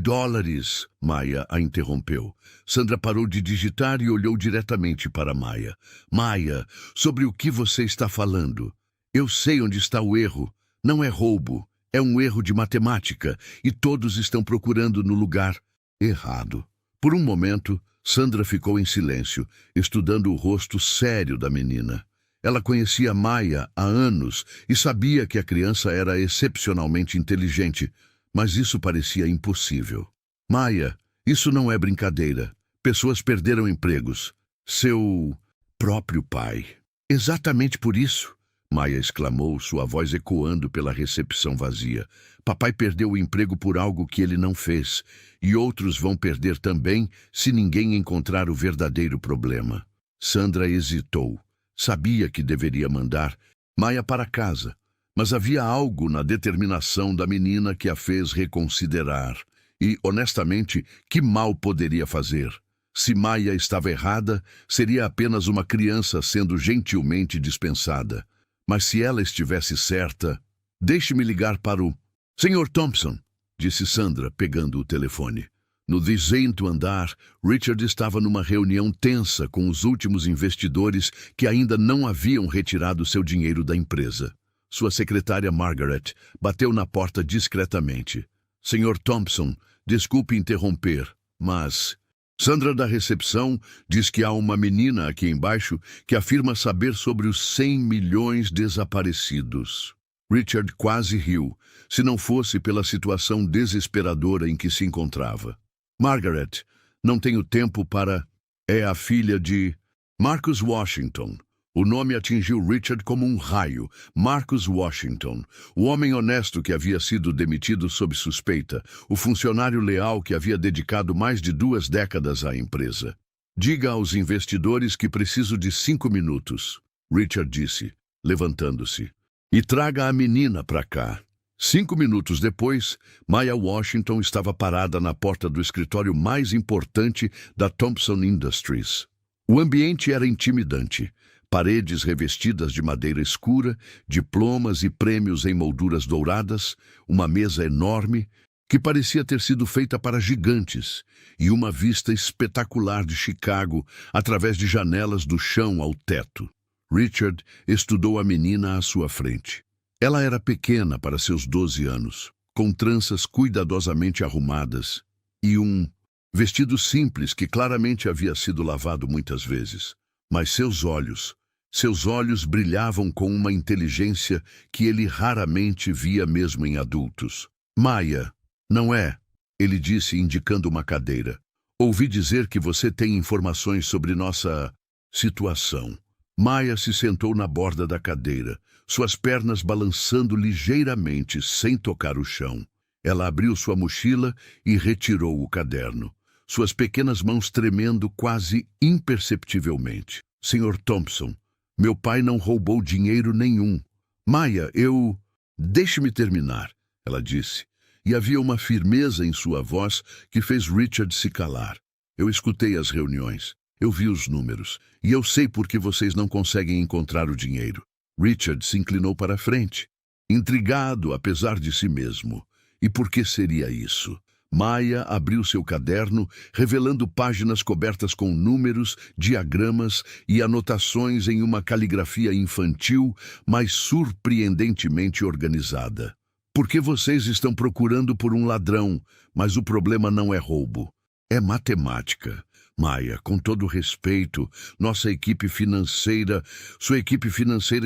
dólares, Maya a interrompeu. Sandra parou de digitar e olhou diretamente para Maya. Maya, sobre o que você está falando? Eu sei onde está o erro. Não é roubo, é um erro de matemática e todos estão procurando no lugar errado. Por um momento, Sandra ficou em silêncio, estudando o rosto sério da menina. Ela conhecia Maya há anos e sabia que a criança era excepcionalmente inteligente, mas isso parecia impossível. Maya, isso não é brincadeira. Pessoas perderam empregos. Seu próprio pai. Exatamente por isso, Maya exclamou, sua voz ecoando pela recepção vazia. Papai perdeu o emprego por algo que ele não fez, e outros vão perder também se ninguém encontrar o verdadeiro problema. Sandra hesitou. Sabia que deveria mandar Maya para casa, mas havia algo na determinação da menina que a fez reconsiderar. E, honestamente, que mal poderia fazer? Se Maya estava errada, seria apenas uma criança sendo gentilmente dispensada. Mas se ela estivesse certa... Deixe-me ligar para o... Sr. Thompson, disse Sandra, pegando o telefone. No 10º andar, Richard estava numa reunião tensa com os últimos investidores que ainda não haviam retirado seu dinheiro da empresa. Sua secretária Margaret bateu na porta discretamente. Sr. Thompson, desculpe interromper, mas... Sandra da recepção diz que há uma menina aqui embaixo que afirma saber sobre os 100 milhões desaparecidos. Richard quase riu, se não fosse pela situação desesperadora em que se encontrava. Margaret, não tenho tempo para... É a filha de... Marcus Washington, O nome atingiu Richard como um raio. Marcus Washington, o homem honesto que havia sido demitido sob suspeita, o funcionário leal que havia dedicado mais de 2 décadas à empresa. Diga aos investidores que preciso de 5 minutos, Richard disse, levantando-se. E traga a menina para cá. 5 minutos depois, Maya Washington estava parada na porta do escritório mais importante da Thompson Industries. O ambiente era intimidante. Paredes revestidas de madeira escura, diplomas e prêmios em molduras douradas, uma mesa enorme, que parecia ter sido feita para gigantes, e uma vista espetacular de Chicago através de janelas do chão ao teto. Richard estudou a menina à sua frente. Ela era pequena para seus 12 anos, com tranças cuidadosamente arrumadas e um vestido simples que claramente havia sido lavado muitas vezes. Mas seus olhos brilhavam com uma inteligência que ele raramente via mesmo em adultos. Maya, não é? Ele disse, indicando uma cadeira. Ouvi dizer que você tem informações sobre nossa situação. Maya se sentou na borda da cadeira, suas pernas balançando ligeiramente, sem tocar o chão. Ela abriu sua mochila e retirou o caderno, suas pequenas mãos tremendo quase imperceptivelmente. Sr. Thompson, meu pai não roubou dinheiro nenhum. Maya, Deixe-me terminar, ela disse, e havia uma firmeza em sua voz que fez Richard se calar. Eu escutei as reuniões, eu vi os números, e eu sei por que vocês não conseguem encontrar o dinheiro. Richard se inclinou para a frente, intrigado apesar de si mesmo. E por que seria isso? Maya abriu seu caderno, revelando páginas cobertas com números, diagramas e anotações em uma caligrafia infantil, mas surpreendentemente organizada. Por que vocês estão procurando por um ladrão, mas o problema não é roubo? É matemática. Maya, com todo respeito, sua equipe financeira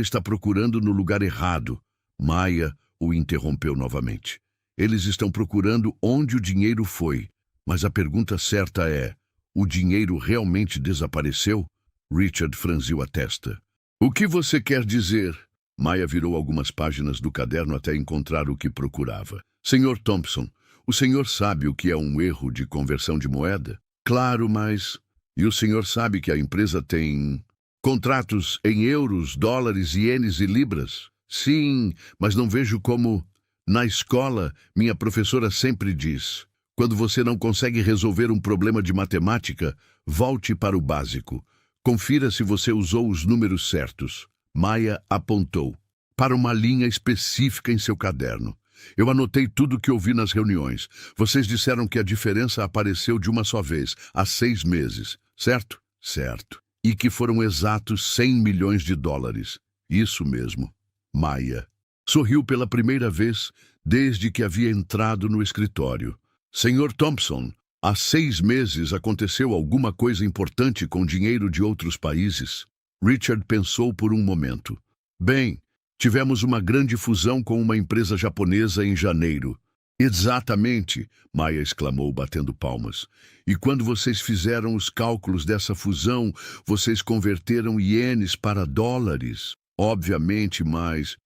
está procurando no lugar errado. Maya o interrompeu novamente. Eles estão procurando onde o dinheiro foi. Mas a pergunta certa é, o dinheiro realmente desapareceu? Richard franziu a testa. O que você quer dizer? Maya virou algumas páginas do caderno até encontrar o que procurava. Sr. Thompson, o senhor sabe o que é um erro de conversão de moeda? Claro, mas... E o senhor sabe que a empresa tem contratos em euros, dólares, ienes e libras? Sim, mas não vejo como... Na escola, minha professora sempre diz, quando você não consegue resolver um problema de matemática, volte para o básico. Confira se você usou os números certos. Maya apontou para uma linha específica em seu caderno. Eu anotei tudo o que ouvi nas reuniões. Vocês disseram que a diferença apareceu de uma só vez, há 6 meses, certo? Certo. E que foram exatos 100 milhões de dólares. Isso mesmo. Maya sorriu pela primeira vez desde que havia entrado no escritório. Sr. Thompson, há 6 meses aconteceu alguma coisa importante com dinheiro de outros países? Richard pensou por um momento. Bem, tivemos uma grande fusão com uma empresa japonesa em janeiro. Exatamente, Maya exclamou, batendo palmas. E quando vocês fizeram os cálculos dessa fusão, vocês converteram ienes para dólares? Obviamente, mas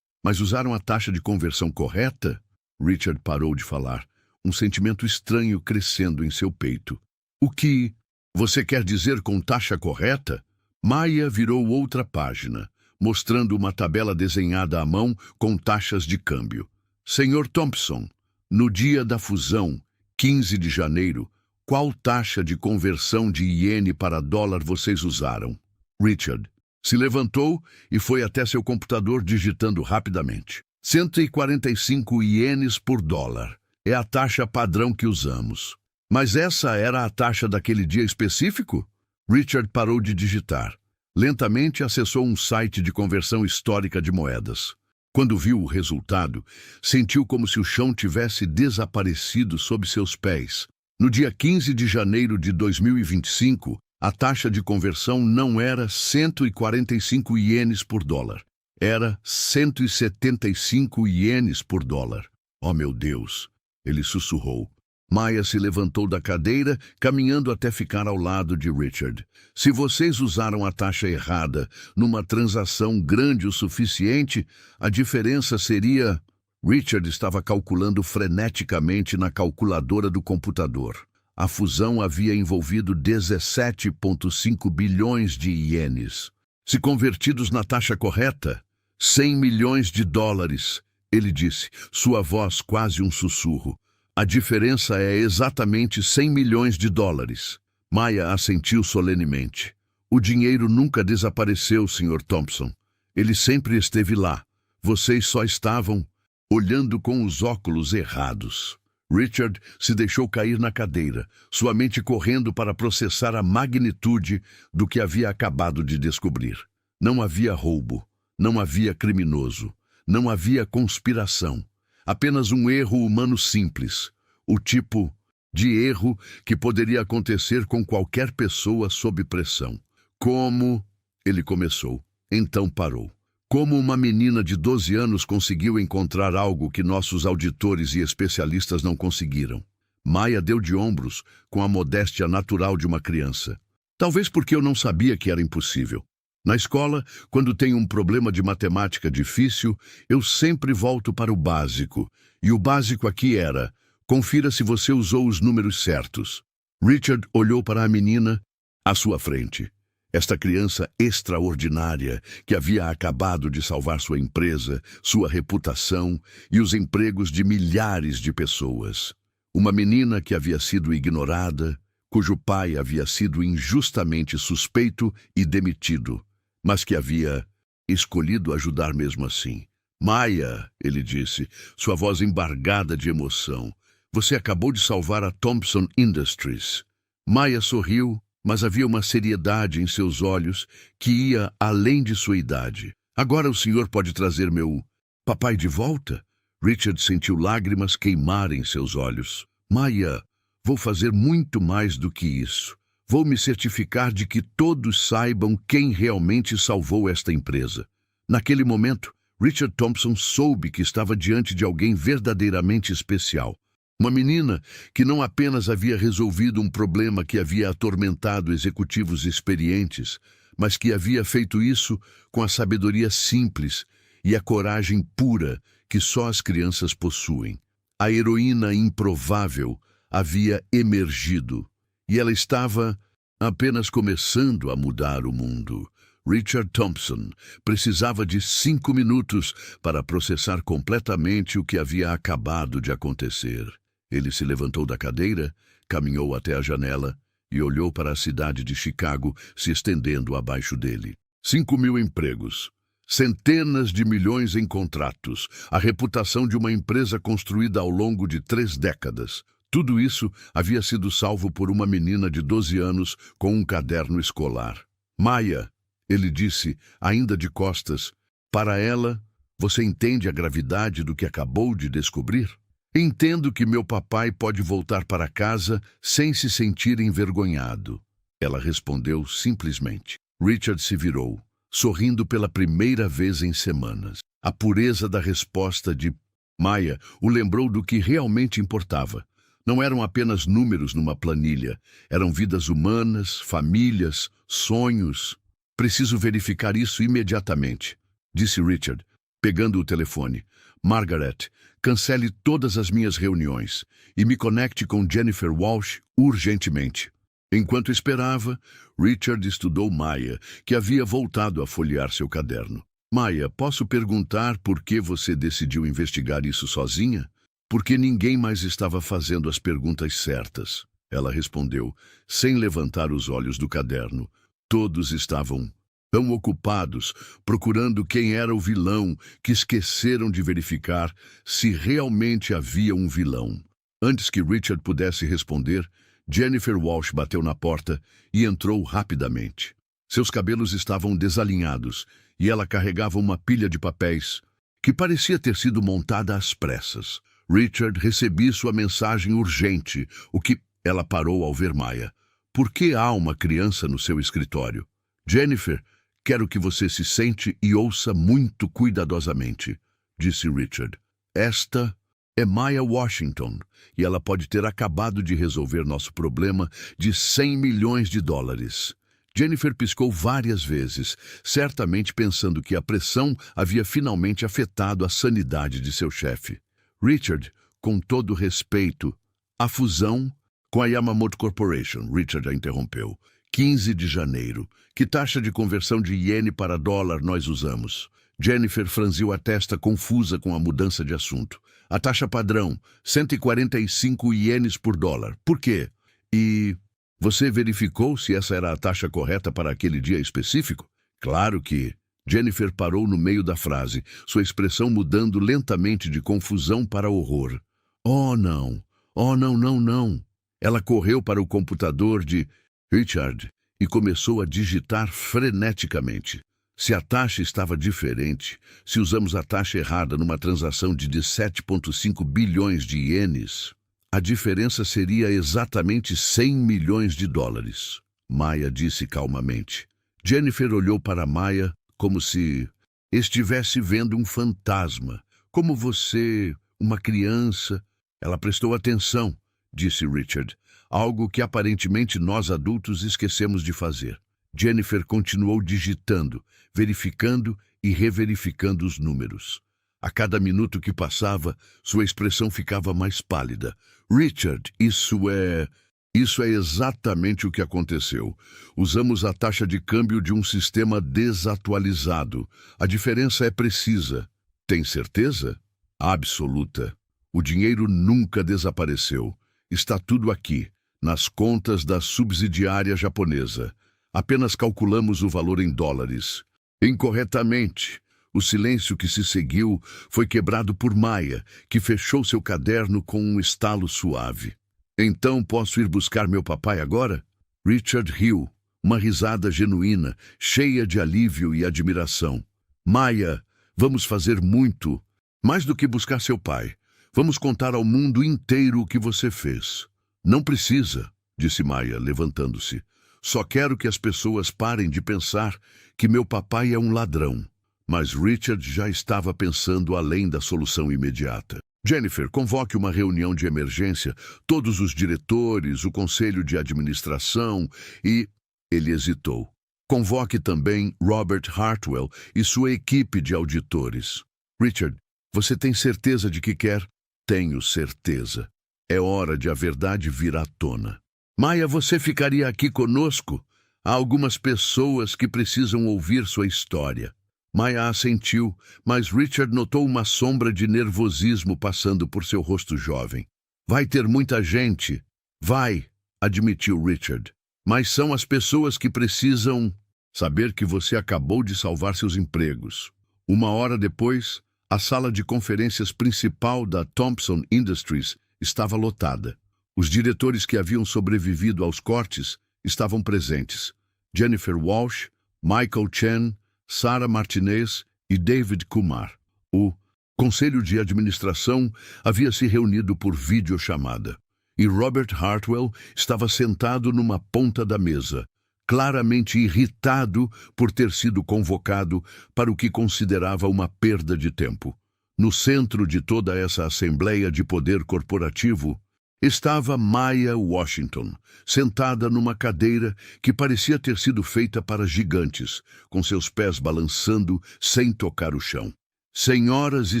usaram a taxa de conversão correta? Richard parou de falar, um sentimento estranho crescendo em seu peito. O que você quer dizer com taxa correta? Maya virou outra página, mostrando uma tabela desenhada à mão com taxas de câmbio. Sr. Thompson, no dia da fusão, 15 de janeiro, qual taxa de conversão de iene para dólar vocês usaram? Richard se levantou e foi até seu computador digitando rapidamente. 145 ienes por dólar. É a taxa padrão que usamos. Mas essa era a taxa daquele dia específico? Richard parou de digitar. Lentamente acessou um site de conversão histórica de moedas. Quando viu o resultado, sentiu como se o chão tivesse desaparecido sob seus pés. No dia 15 de janeiro de 2025, a taxa de conversão não era 145 ienes por dólar. Era 175 ienes por dólar. Oh, meu Deus! Ele sussurrou. Maya se levantou da cadeira, caminhando até ficar ao lado de Richard. Se vocês usaram a taxa errada numa transação grande o suficiente, a diferença seria... Richard estava calculando freneticamente na calculadora do computador. A fusão havia envolvido 17,5 bilhões de ienes. Se convertidos na taxa correta, 100 milhões de dólares, ele disse, sua voz quase um sussurro. A diferença é exatamente 100 milhões de dólares. Maya assentiu solenemente. O dinheiro nunca desapareceu, Sr. Thompson. Ele sempre esteve lá. Vocês só estavam olhando com os óculos errados. Richard se deixou cair na cadeira, sua mente correndo para processar a magnitude do que havia acabado de descobrir. Não havia roubo, não havia criminoso, não havia conspiração. Apenas um erro humano simples, o tipo de erro que poderia acontecer com qualquer pessoa sob pressão. Como... Ele começou, então parou. Como uma menina de 12 anos conseguiu encontrar algo que nossos auditores e especialistas não conseguiram? Maya deu de ombros com a modéstia natural de uma criança. Talvez porque eu não sabia que era impossível. Na escola, quando tenho um problema de matemática difícil, eu sempre volto para o básico. E o básico aqui era: confira se você usou os números certos. Richard olhou para a menina à sua frente. Esta criança extraordinária que havia acabado de salvar sua empresa, sua reputação e os empregos de milhares de pessoas. Uma menina que havia sido ignorada, cujo pai havia sido injustamente suspeito e demitido, mas que havia escolhido ajudar mesmo assim. Maya, ele disse, sua voz embargada de emoção, você acabou de salvar a Thompson Industries. Maya sorriu, mas havia uma seriedade em seus olhos que ia além de sua idade. Agora o senhor pode trazer meu papai de volta? Richard sentiu lágrimas queimar em seus olhos. Maya, vou fazer muito mais do que isso. Vou me certificar de que todos saibam quem realmente salvou esta empresa. Naquele momento, Richard Thompson soube que estava diante de alguém verdadeiramente especial. Uma menina que não apenas havia resolvido um problema que havia atormentado executivos experientes, mas que havia feito isso com a sabedoria simples e a coragem pura que só as crianças possuem. A heroína improvável havia emergido e ela estava apenas começando a mudar o mundo. Richard Thompson precisava de 5 minutos para processar completamente o que havia acabado de acontecer. Ele se levantou da cadeira, caminhou até a janela e olhou para a cidade de Chicago se estendendo abaixo dele. 5.000 empregos, centenas de milhões em contratos, a reputação de uma empresa construída ao longo de 3 décadas. Tudo isso havia sido salvo por uma menina de 12 anos com um caderno escolar. Maya, ele disse, ainda de costas, para ela, você entende a gravidade do que acabou de descobrir? Entendo que meu papai pode voltar para casa sem se sentir envergonhado. Ela respondeu simplesmente. Richard se virou, sorrindo pela primeira vez em semanas. A pureza da resposta de Maya o lembrou do que realmente importava. Não eram apenas números numa planilha, eram vidas humanas, famílias, sonhos. Preciso verificar isso imediatamente, disse Richard, pegando o telefone. Margaret, cancele todas as minhas reuniões e me conecte com Jennifer Walsh urgentemente. Enquanto esperava, Richard estudou Maya, que havia voltado a folhear seu caderno. Maya, posso perguntar por que você decidiu investigar isso sozinha? Porque ninguém mais estava fazendo as perguntas certas. Ela respondeu, sem levantar os olhos do caderno. Todos estavam tão ocupados procurando quem era o vilão que esqueceram de verificar se realmente havia um vilão. Antes que Richard pudesse responder, Jennifer Walsh bateu na porta e entrou rapidamente. Seus cabelos estavam desalinhados e ela carregava uma pilha de papéis que parecia ter sido montada às pressas. Richard, recebi sua mensagem urgente, o que... Ela parou ao ver Maya. Por que há uma criança no seu escritório? Jennifer, quero que você se sente e ouça muito cuidadosamente, disse Richard. Esta É Maya Washington, e ela pode ter acabado de resolver nosso problema de 100 milhões de dólares. Jennifer piscou várias vezes, certamente pensando que a pressão havia finalmente afetado a sanidade de seu chefe. Richard, com todo respeito, a fusão com a Yamamoto Corporation, Richard a interrompeu. 15 de janeiro. Que taxa de conversão de iene para dólar nós usamos? Jennifer franziu a testa confusa com a mudança de assunto. A taxa padrão, 145 ienes por dólar. Por quê? E você verificou se essa era a taxa correta para aquele dia específico? Claro que... Jennifer parou no meio da frase, sua expressão mudando lentamente de confusão para horror. Oh, não. Oh, não, não, não. Ela correu para o computador de Richard e começou a digitar freneticamente. Se a taxa estava diferente, se usamos a taxa errada numa transação de 17,5 bilhões de ienes, a diferença seria exatamente 100 milhões de dólares. Maya disse calmamente. Jennifer olhou para Maya como se estivesse vendo um fantasma. Como você, uma criança. Ela prestou atenção, disse Richard, algo que aparentemente nós adultos esquecemos de fazer. Jennifer continuou digitando, verificando e reverificando os números. A cada minuto que passava, sua expressão ficava mais pálida. Richard, isso é exatamente o que aconteceu. Usamos a taxa de câmbio de um sistema desatualizado. A diferença é precisa. Tem certeza? Absoluta. O dinheiro nunca desapareceu. Está tudo aqui, nas contas da subsidiária japonesa. Apenas calculamos o valor em dólares. Incorretamente. O silêncio que se seguiu foi quebrado por Maya, que fechou seu caderno com um estalo suave. Então posso ir buscar meu papai agora? Richard riu, uma risada genuína, cheia de alívio e admiração. Maya, vamos fazer muito, mais do que buscar seu pai. Vamos contar ao mundo inteiro o que você fez. Não precisa, disse Maya, levantando-se. Só quero que as pessoas parem de pensar que meu papai é um ladrão. Mas Richard já estava pensando além da solução imediata. Jennifer, convoque uma reunião de emergência, todos os diretores, o conselho de administração e... Ele hesitou. Convoque também Robert Hartwell e sua equipe de auditores. Richard, você tem certeza de que quer? Tenho certeza. É hora de a verdade vir à tona. Maya, você ficaria aqui conosco? Há algumas pessoas que precisam ouvir sua história. Maya assentiu, mas Richard notou uma sombra de nervosismo passando por seu rosto jovem. Vai ter muita gente. Vai, admitiu Richard. Mas são as pessoas que precisam saber que você acabou de salvar seus empregos. Uma hora depois, a sala de conferências principal da Thompson Industries estava lotada. Os diretores que haviam sobrevivido aos cortes estavam presentes. Jennifer Walsh, Michael Chen, Sarah Martinez e David Kumar. O conselho de administração havia se reunido por videochamada. E Robert Hartwell estava sentado numa ponta da mesa, claramente irritado por ter sido convocado para o que considerava uma perda de tempo. No centro de toda essa assembleia de poder corporativo estava Maya Washington, sentada numa cadeira que parecia ter sido feita para gigantes, com seus pés balançando sem tocar o chão. Senhoras e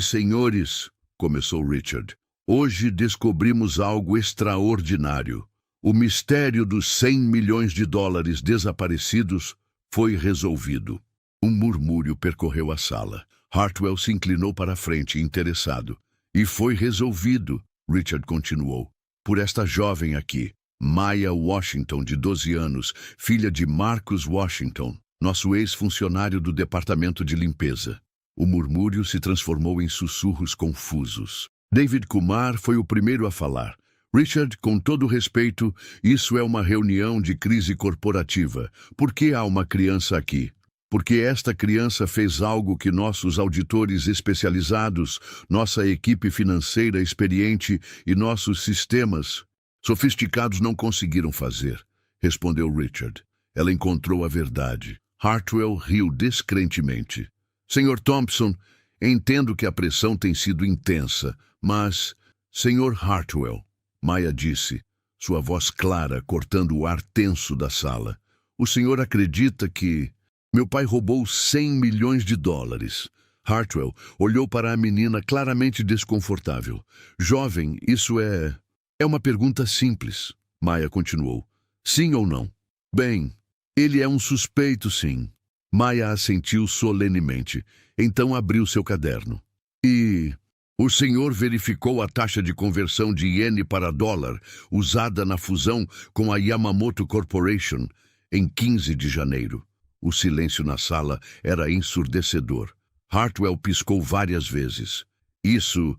senhores, começou Richard, hoje descobrimos algo extraordinário. O mistério dos 100 milhões de dólares desaparecidos foi resolvido. Um murmúrio percorreu a sala. Hartwell se inclinou para a frente, interessado. E foi resolvido, Richard continuou, por esta jovem aqui, Maya Washington, de 12 anos, filha de Marcus Washington, nosso ex-funcionário do departamento de limpeza. O murmúrio se transformou em sussurros confusos. David Kumar foi o primeiro a falar. Richard, com todo respeito, isso é uma reunião de crise corporativa. Por que há uma criança aqui? Porque esta criança fez algo que nossos auditores especializados, nossa equipe financeira experiente e nossos sistemas sofisticados não conseguiram fazer, respondeu Richard. Ela encontrou a verdade. Hartwell riu descrentemente. Sr. Thompson, entendo que a pressão tem sido intensa, mas Senhor Hartwell, Maya disse, sua voz clara cortando o ar tenso da sala. O senhor acredita que... Meu pai roubou 100 milhões de dólares. Hartwell olhou para a menina claramente desconfortável. Jovem, isso é... É uma pergunta simples. Maya continuou. Sim ou não? Bem, ele é um suspeito, sim. Maya assentiu solenemente. Então abriu seu caderno. E... O senhor verificou a taxa de conversão de iene para dólar usada na fusão com a Yamamoto Corporation em 15 de janeiro. O silêncio na sala era ensurdecedor. Hartwell piscou várias vezes. Isso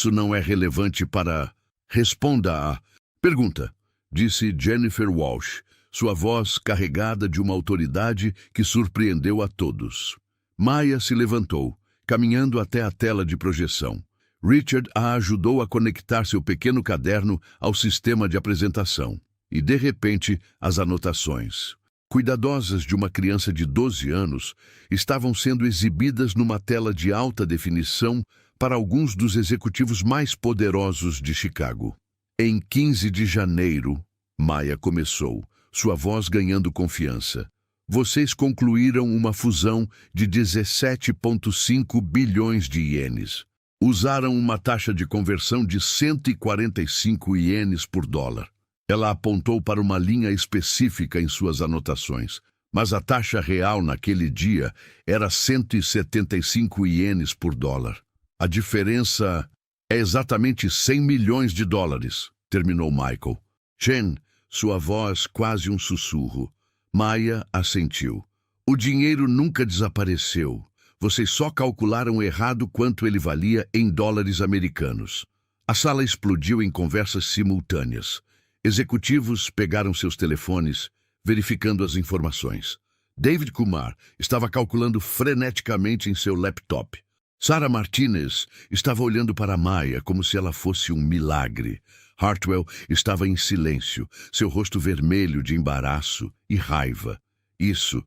não é relevante para... Responda a... Pergunta, disse Jennifer Walsh, sua voz carregada de uma autoridade que surpreendeu a todos. Maya se levantou, caminhando até a tela de projeção. Richard a ajudou a conectar seu pequeno caderno ao sistema de apresentação. E, de repente, as anotações, cuidadosas de uma criança de 12 anos, estavam sendo exibidas numa tela de alta definição para alguns dos executivos mais poderosos de Chicago. Em 15 de janeiro, Maya começou, sua voz ganhando confiança. Vocês concluíram uma fusão de 17,5 bilhões de ienes. Usaram uma taxa de conversão de 145 ienes por dólar. Ela apontou para uma linha específica em suas anotações, mas a taxa real naquele dia era 175 ienes por dólar. A diferença é exatamente 100 milhões de dólares, terminou Michael. Jen, sua voz quase um sussurro. Maya assentiu. O dinheiro nunca desapareceu. Vocês só calcularam errado quanto ele valia em dólares americanos. A sala explodiu em conversas simultâneas. Executivos pegaram seus telefones, verificando as informações. David Kumar estava calculando freneticamente em seu laptop. Sarah Martinez estava olhando para Maya como se ela fosse um milagre. Hartwell estava em silêncio, seu rosto vermelho de embaraço e raiva. Isso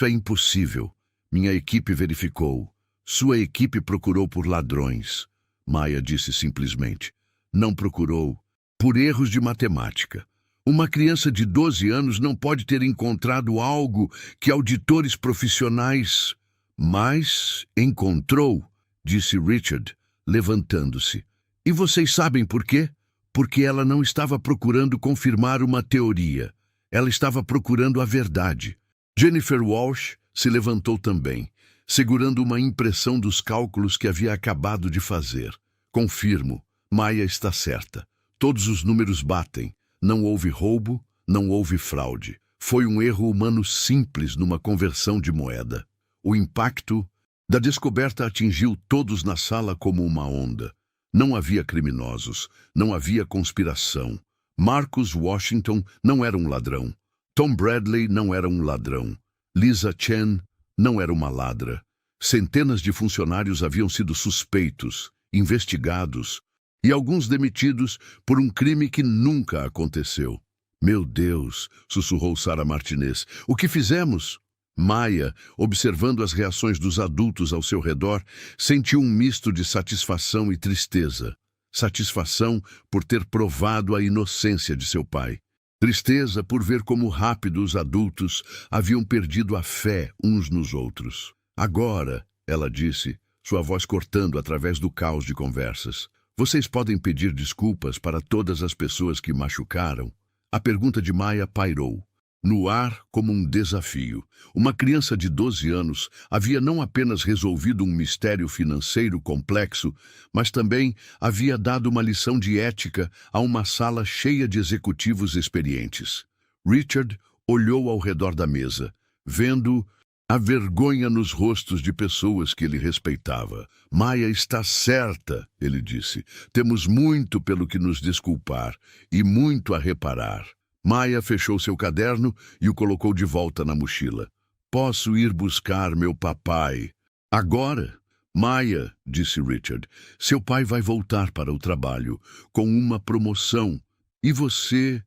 é impossível. Minha equipe verificou. Sua equipe procurou por ladrões. Maya disse simplesmente. Não procurou. Por erros de matemática. Uma criança de 12 anos não pode ter encontrado algo que auditores profissionais... Mas encontrou, disse Richard, levantando-se. E vocês sabem por quê? Porque ela não estava procurando confirmar uma teoria. Ela estava procurando a verdade. Jennifer Walsh se levantou também, segurando uma impressão dos cálculos que havia acabado de fazer. Confirmo, Maya está certa. Todos os números batem. Não houve roubo, não houve fraude. Foi um erro humano simples numa conversão de moeda. O impacto da descoberta atingiu todos na sala como uma onda. Não havia criminosos, não havia conspiração. Marcus Washington não era um ladrão. Tom Bradley não era um ladrão. Lisa Chen não era uma ladra. Centenas de funcionários haviam sido suspeitos, investigados e alguns demitidos por um crime que nunca aconteceu. Meu Deus, sussurrou Sarah Martinez, o que fizemos? Maya, observando as reações dos adultos ao seu redor, sentiu um misto de satisfação e tristeza. Satisfação por ter provado a inocência de seu pai. Tristeza por ver como rápido os adultos haviam perdido a fé uns nos outros. Agora, ela disse, sua voz cortando através do caos de conversas, vocês podem pedir desculpas para todas as pessoas que machucaram? A pergunta de Maya pairou. No ar como um desafio. Uma criança de 12 anos havia não apenas resolvido um mistério financeiro complexo, mas também havia dado uma lição de ética a uma sala cheia de executivos experientes. Richard olhou ao redor da mesa, vendo a vergonha nos rostos de pessoas que ele respeitava. Maya está certa, ele disse. Temos muito pelo que nos desculpar e muito a reparar. Maya fechou seu caderno e o colocou de volta na mochila. Posso ir buscar meu papai. Agora? Maya, disse Richard, seu pai vai voltar para o trabalho com uma promoção e você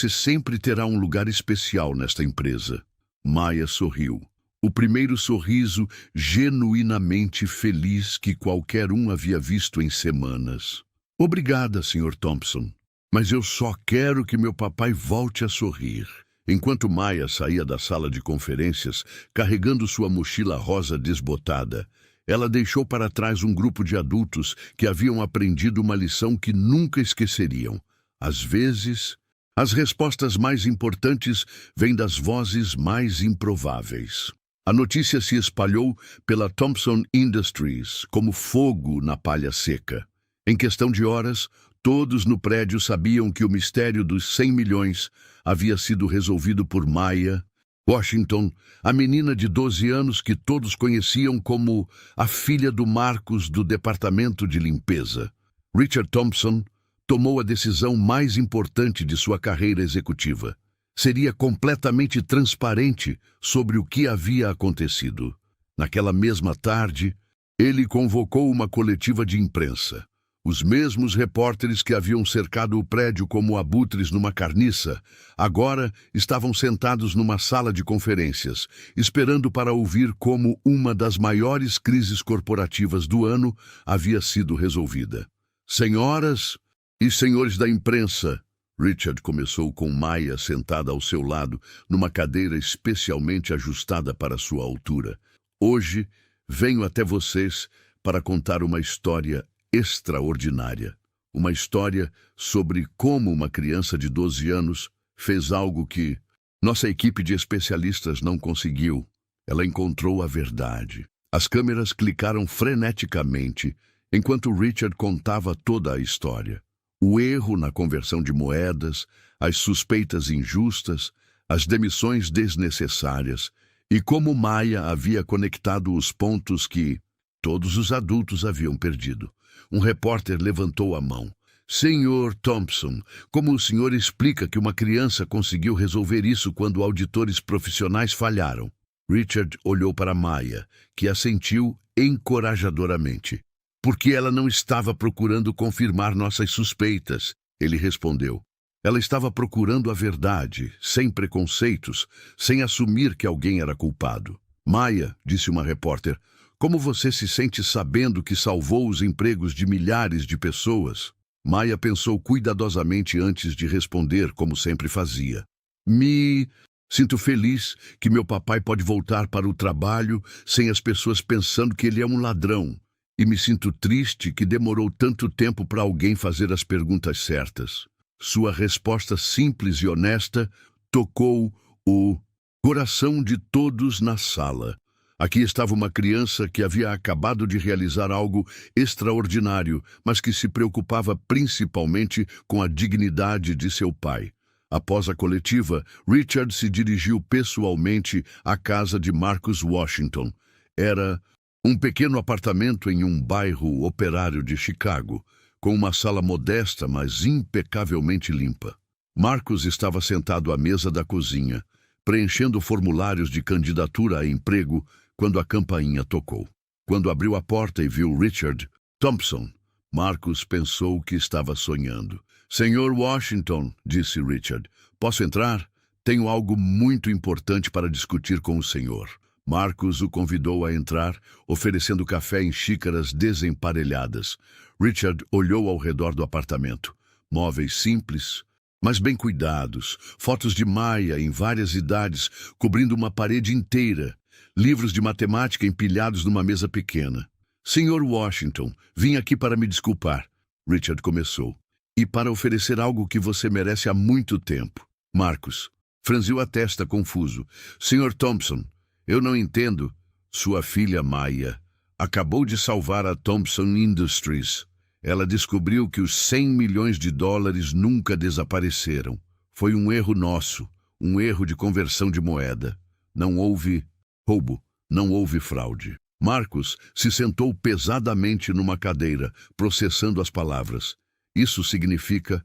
sempre terá um lugar especial nesta empresa. Maya sorriu. O primeiro sorriso genuinamente feliz que qualquer um havia visto em semanas. Obrigada, Sr. Thompson, mas eu só quero que meu papai volte a sorrir. Enquanto Maya saía da sala de conferências, carregando sua mochila rosa desbotada, ela deixou para trás um grupo de adultos que haviam aprendido uma lição que nunca esqueceriam. Às vezes, as respostas mais importantes vêm das vozes mais improváveis. A notícia se espalhou pela Thompson Industries como fogo na palha seca. Em questão de horas, todos no prédio sabiam que o mistério dos 100 milhões havia sido resolvido por Maya Washington, a menina de 12 anos que todos conheciam como a filha do Marcos do departamento de limpeza. Richard Thompson tomou a decisão mais importante de sua carreira executiva. Seria completamente transparente sobre o que havia acontecido. Naquela mesma tarde, ele convocou uma coletiva de imprensa. Os mesmos repórteres que haviam cercado o prédio como abutres numa carniça, agora estavam sentados numa sala de conferências, esperando para ouvir como uma das maiores crises corporativas do ano havia sido resolvida. Senhoras e senhores da imprensa, Richard começou com Maya sentada ao seu lado, numa cadeira especialmente ajustada para sua altura. Hoje, venho até vocês para contar uma história extraordinária. Uma história sobre como uma criança de 12 anos fez algo que nossa equipe de especialistas não conseguiu. Ela encontrou a verdade. As câmeras clicaram freneticamente enquanto Richard contava toda a história. O erro na conversão de moedas, as suspeitas injustas, as demissões desnecessárias e como Maya havia conectado os pontos que todos os adultos haviam perdido. Um repórter levantou a mão. Senhor Thompson, como o senhor explica que uma criança conseguiu resolver isso quando auditores profissionais falharam? Richard olhou para Maya, que assentiu encorajadoramente. Porque ela não estava procurando confirmar nossas suspeitas, ele respondeu. Ela estava procurando a verdade, sem preconceitos, sem assumir que alguém era culpado. Maya, disse uma repórter, como você se sente sabendo que salvou os empregos de milhares de pessoas? Maya pensou cuidadosamente antes de responder, como sempre fazia. Me sinto feliz que meu papai pode voltar para o trabalho sem as pessoas pensando que ele é um ladrão. E me sinto triste que demorou tanto tempo para alguém fazer as perguntas certas. Sua resposta simples e honesta tocou o coração de todos na sala. Aqui estava uma criança que havia acabado de realizar algo extraordinário, mas que se preocupava principalmente com a dignidade de seu pai. Após a coletiva, Richard se dirigiu pessoalmente à casa de Marcus Washington. Era um pequeno apartamento em um bairro operário de Chicago, com uma sala modesta, mas impecavelmente limpa. Marcus estava sentado à mesa da cozinha, preenchendo formulários de candidatura a emprego, quando a campainha tocou. Quando abriu a porta e viu Richard Thompson, Marcus pensou que estava sonhando. Senhor Washington, disse Richard, posso entrar? Tenho algo muito importante para discutir com o senhor. Marcus o convidou a entrar, oferecendo café em xícaras desemparelhadas. Richard olhou ao redor do apartamento. Móveis simples, mas bem cuidados, fotos de Maya em várias idades, cobrindo uma parede inteira, livros de matemática empilhados numa mesa pequena. Senhor Washington, vim aqui para me desculpar, Richard começou, e para oferecer algo que você merece há muito tempo. Marcus franziu a testa confuso. Senhor Thompson, eu não entendo. Sua filha Maya acabou de salvar a Thompson Industries. Ela descobriu que os 100 milhões de dólares nunca desapareceram. Foi um erro nosso, um erro de conversão de moeda. Não houve roubo, não houve fraude. Marcus se sentou pesadamente numa cadeira, processando as palavras. Isso significa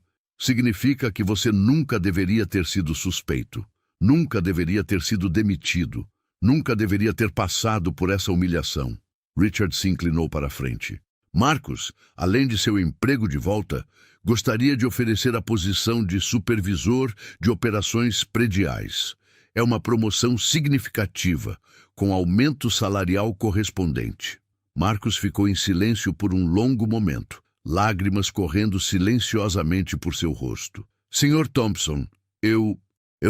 que você nunca deveria ter sido suspeito, nunca deveria ter sido demitido, nunca deveria ter passado por essa humilhação. Richard se inclinou para a frente. Marcus, além de seu emprego de volta, gostaria de oferecer a posição de supervisor de operações prediais. É uma promoção significativa, com aumento salarial correspondente. Marcus ficou em silêncio por um longo momento. lágrimas correndo silenciosamente por seu rosto. Senhor Thompson, eu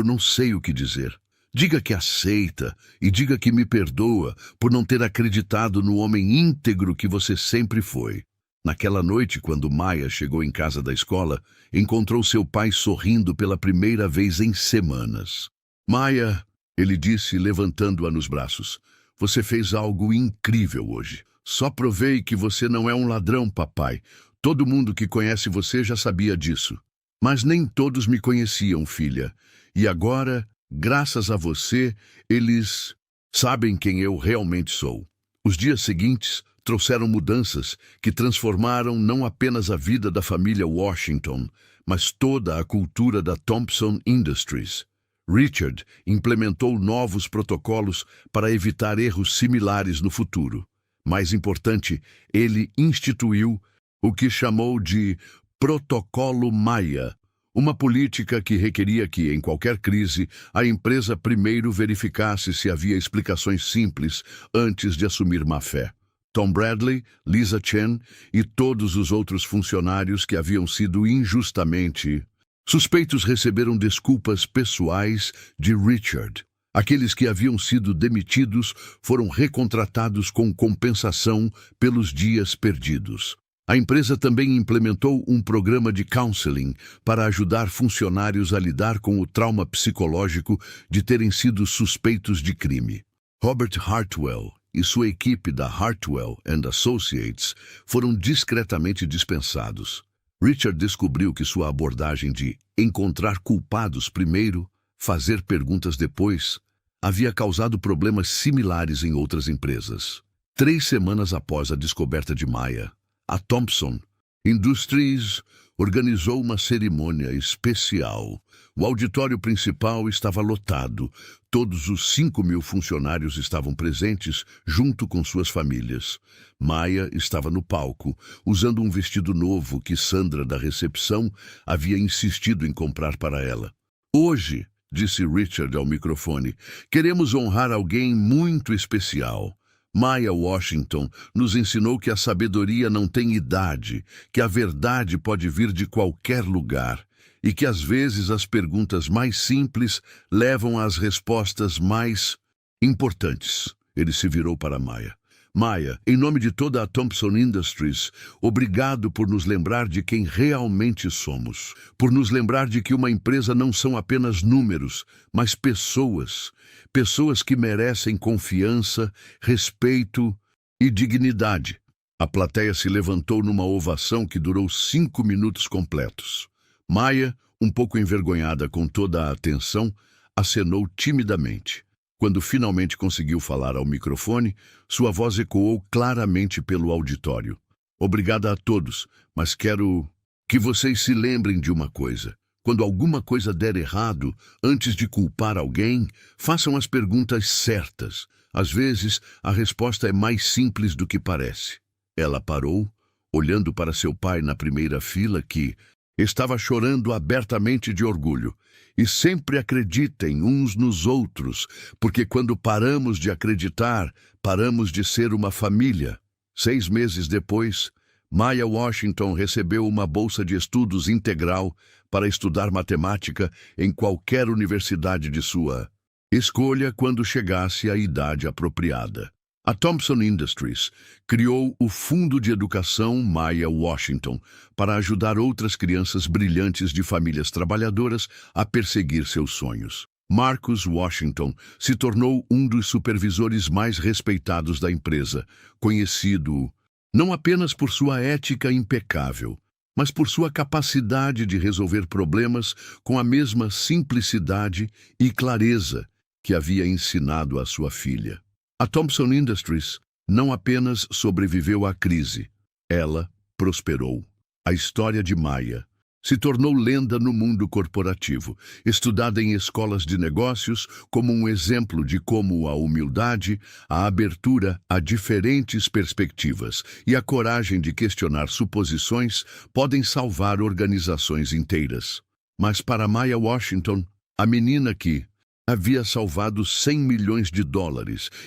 não sei o que dizer. Diga que aceita e diga que me perdoa por não ter acreditado no homem íntegro que você sempre foi. Naquela noite, quando Maya chegou em casa da escola, encontrou seu pai sorrindo pela primeira vez em semanas. Maya, ele disse, levantando-a nos braços, você fez algo incrível hoje. Só provei que você não é um ladrão, papai. Todo mundo que conhece você já sabia disso. Mas nem todos me conheciam, filha. E agora, graças a você, eles sabem quem eu realmente sou. Os dias seguintes trouxeram mudanças que transformaram não apenas a vida da família Washington, mas toda a cultura da Thompson Industries. Richard implementou novos protocolos para evitar erros similares no futuro. Mais importante, ele instituiu o que chamou de Protocolo Maya, uma política que requeria que, em qualquer crise, a empresa primeiro verificasse se havia explicações simples antes de assumir má fé. Tom Bradley, Lisa Chen e todos os outros funcionários que haviam sido injustamente suspeitos receberam desculpas pessoais de Richard. Aqueles que haviam sido demitidos foram recontratados com compensação pelos dias perdidos. A empresa também implementou um programa de counseling para ajudar funcionários a lidar com o trauma psicológico de terem sido suspeitos de crime. Robert Hartwell e sua equipe da Hartwell & Associates foram discretamente dispensados. Richard descobriu que sua abordagem de encontrar culpados primeiro, fazer perguntas depois, havia causado problemas similares em outras empresas. 3 semanas após a descoberta de Maya, a Thompson Industries organizou uma cerimônia especial. O auditório principal estava lotado. Todos os 5.000 funcionários estavam presentes, junto com suas famílias. Maya estava no palco, usando um vestido novo que Sandra, da recepção, havia insistido em comprar para ela. Hoje, disse Richard ao microfone, queremos honrar alguém muito especial. Maya Washington nos ensinou que a sabedoria não tem idade, que a verdade pode vir de qualquer lugar e que às vezes as perguntas mais simples levam às respostas mais importantes. Ele se virou para Maya. Maya, em nome de toda a Thompson Industries, obrigado por nos lembrar de quem realmente somos, por nos lembrar de que uma empresa não são apenas números, mas pessoas. Pessoas que merecem confiança, respeito e dignidade. A plateia se levantou numa ovação que durou 5 minutos completos. Maya, um pouco envergonhada com toda a atenção, acenou timidamente. Quando finalmente conseguiu falar ao microfone, sua voz ecoou claramente pelo auditório. Obrigada a todos, mas quero que vocês se lembrem de uma coisa. Quando alguma coisa der errado, antes de culpar alguém, façam as perguntas certas. Às vezes, a resposta é mais simples do que parece. Ela parou, olhando para seu pai na primeira fila, que estava chorando abertamente de orgulho. E sempre acreditem uns nos outros, porque quando paramos de acreditar, paramos de ser uma família. 6 meses depois, Maya Washington recebeu uma bolsa de estudos integral para estudar matemática em qualquer universidade de sua escolha quando chegasse à idade apropriada. A Thompson Industries criou o Fundo de Educação Maya Washington para ajudar outras crianças brilhantes de famílias trabalhadoras a perseguir seus sonhos. Marcus Washington se tornou um dos supervisores mais respeitados da empresa, conhecido não apenas por sua ética impecável, mas por sua capacidade de resolver problemas com a mesma simplicidade e clareza que havia ensinado à sua filha. A Thompson Industries não apenas sobreviveu à crise, ela prosperou. A história de Maya se tornou lenda no mundo corporativo, estudada em escolas de negócios como um exemplo de como a humildade, a abertura a diferentes perspectivas e a coragem de questionar suposições podem salvar organizações inteiras. Mas para Maya Washington, a menina que havia salvado $100 milhões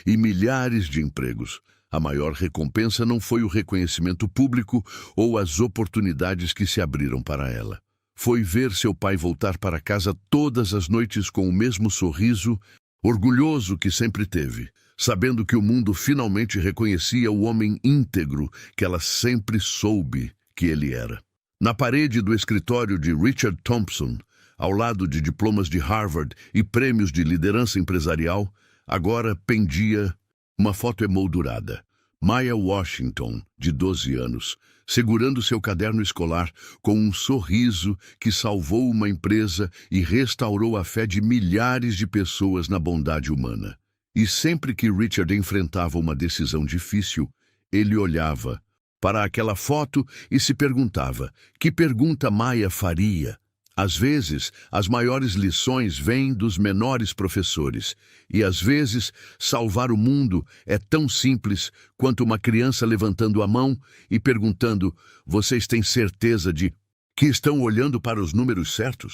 e milhares de empregos, A maior recompensa não foi o reconhecimento público ou as oportunidades que se abriram para ela. Foi ver seu pai voltar para casa todas as noites com o mesmo sorriso, orgulhoso que sempre teve, sabendo que o mundo finalmente reconhecia o homem íntegro que ela sempre soube que ele era. Na parede do escritório de Richard Thompson, ao lado de diplomas de Harvard e prêmios de liderança empresarial, agora pendia uma foto emoldurada. Maya Washington, de 12 anos, segurando seu caderno escolar com um sorriso que salvou uma empresa e restaurou a fé de milhares de pessoas na bondade humana. E sempre que Richard enfrentava uma decisão difícil, ele olhava para aquela foto e se perguntava: que pergunta Maya faria? Às vezes, as maiores lições vêm dos menores professores. E às vezes, salvar o mundo é tão simples quanto uma criança levantando a mão e perguntando: vocês têm certeza de que estão olhando para os números certos?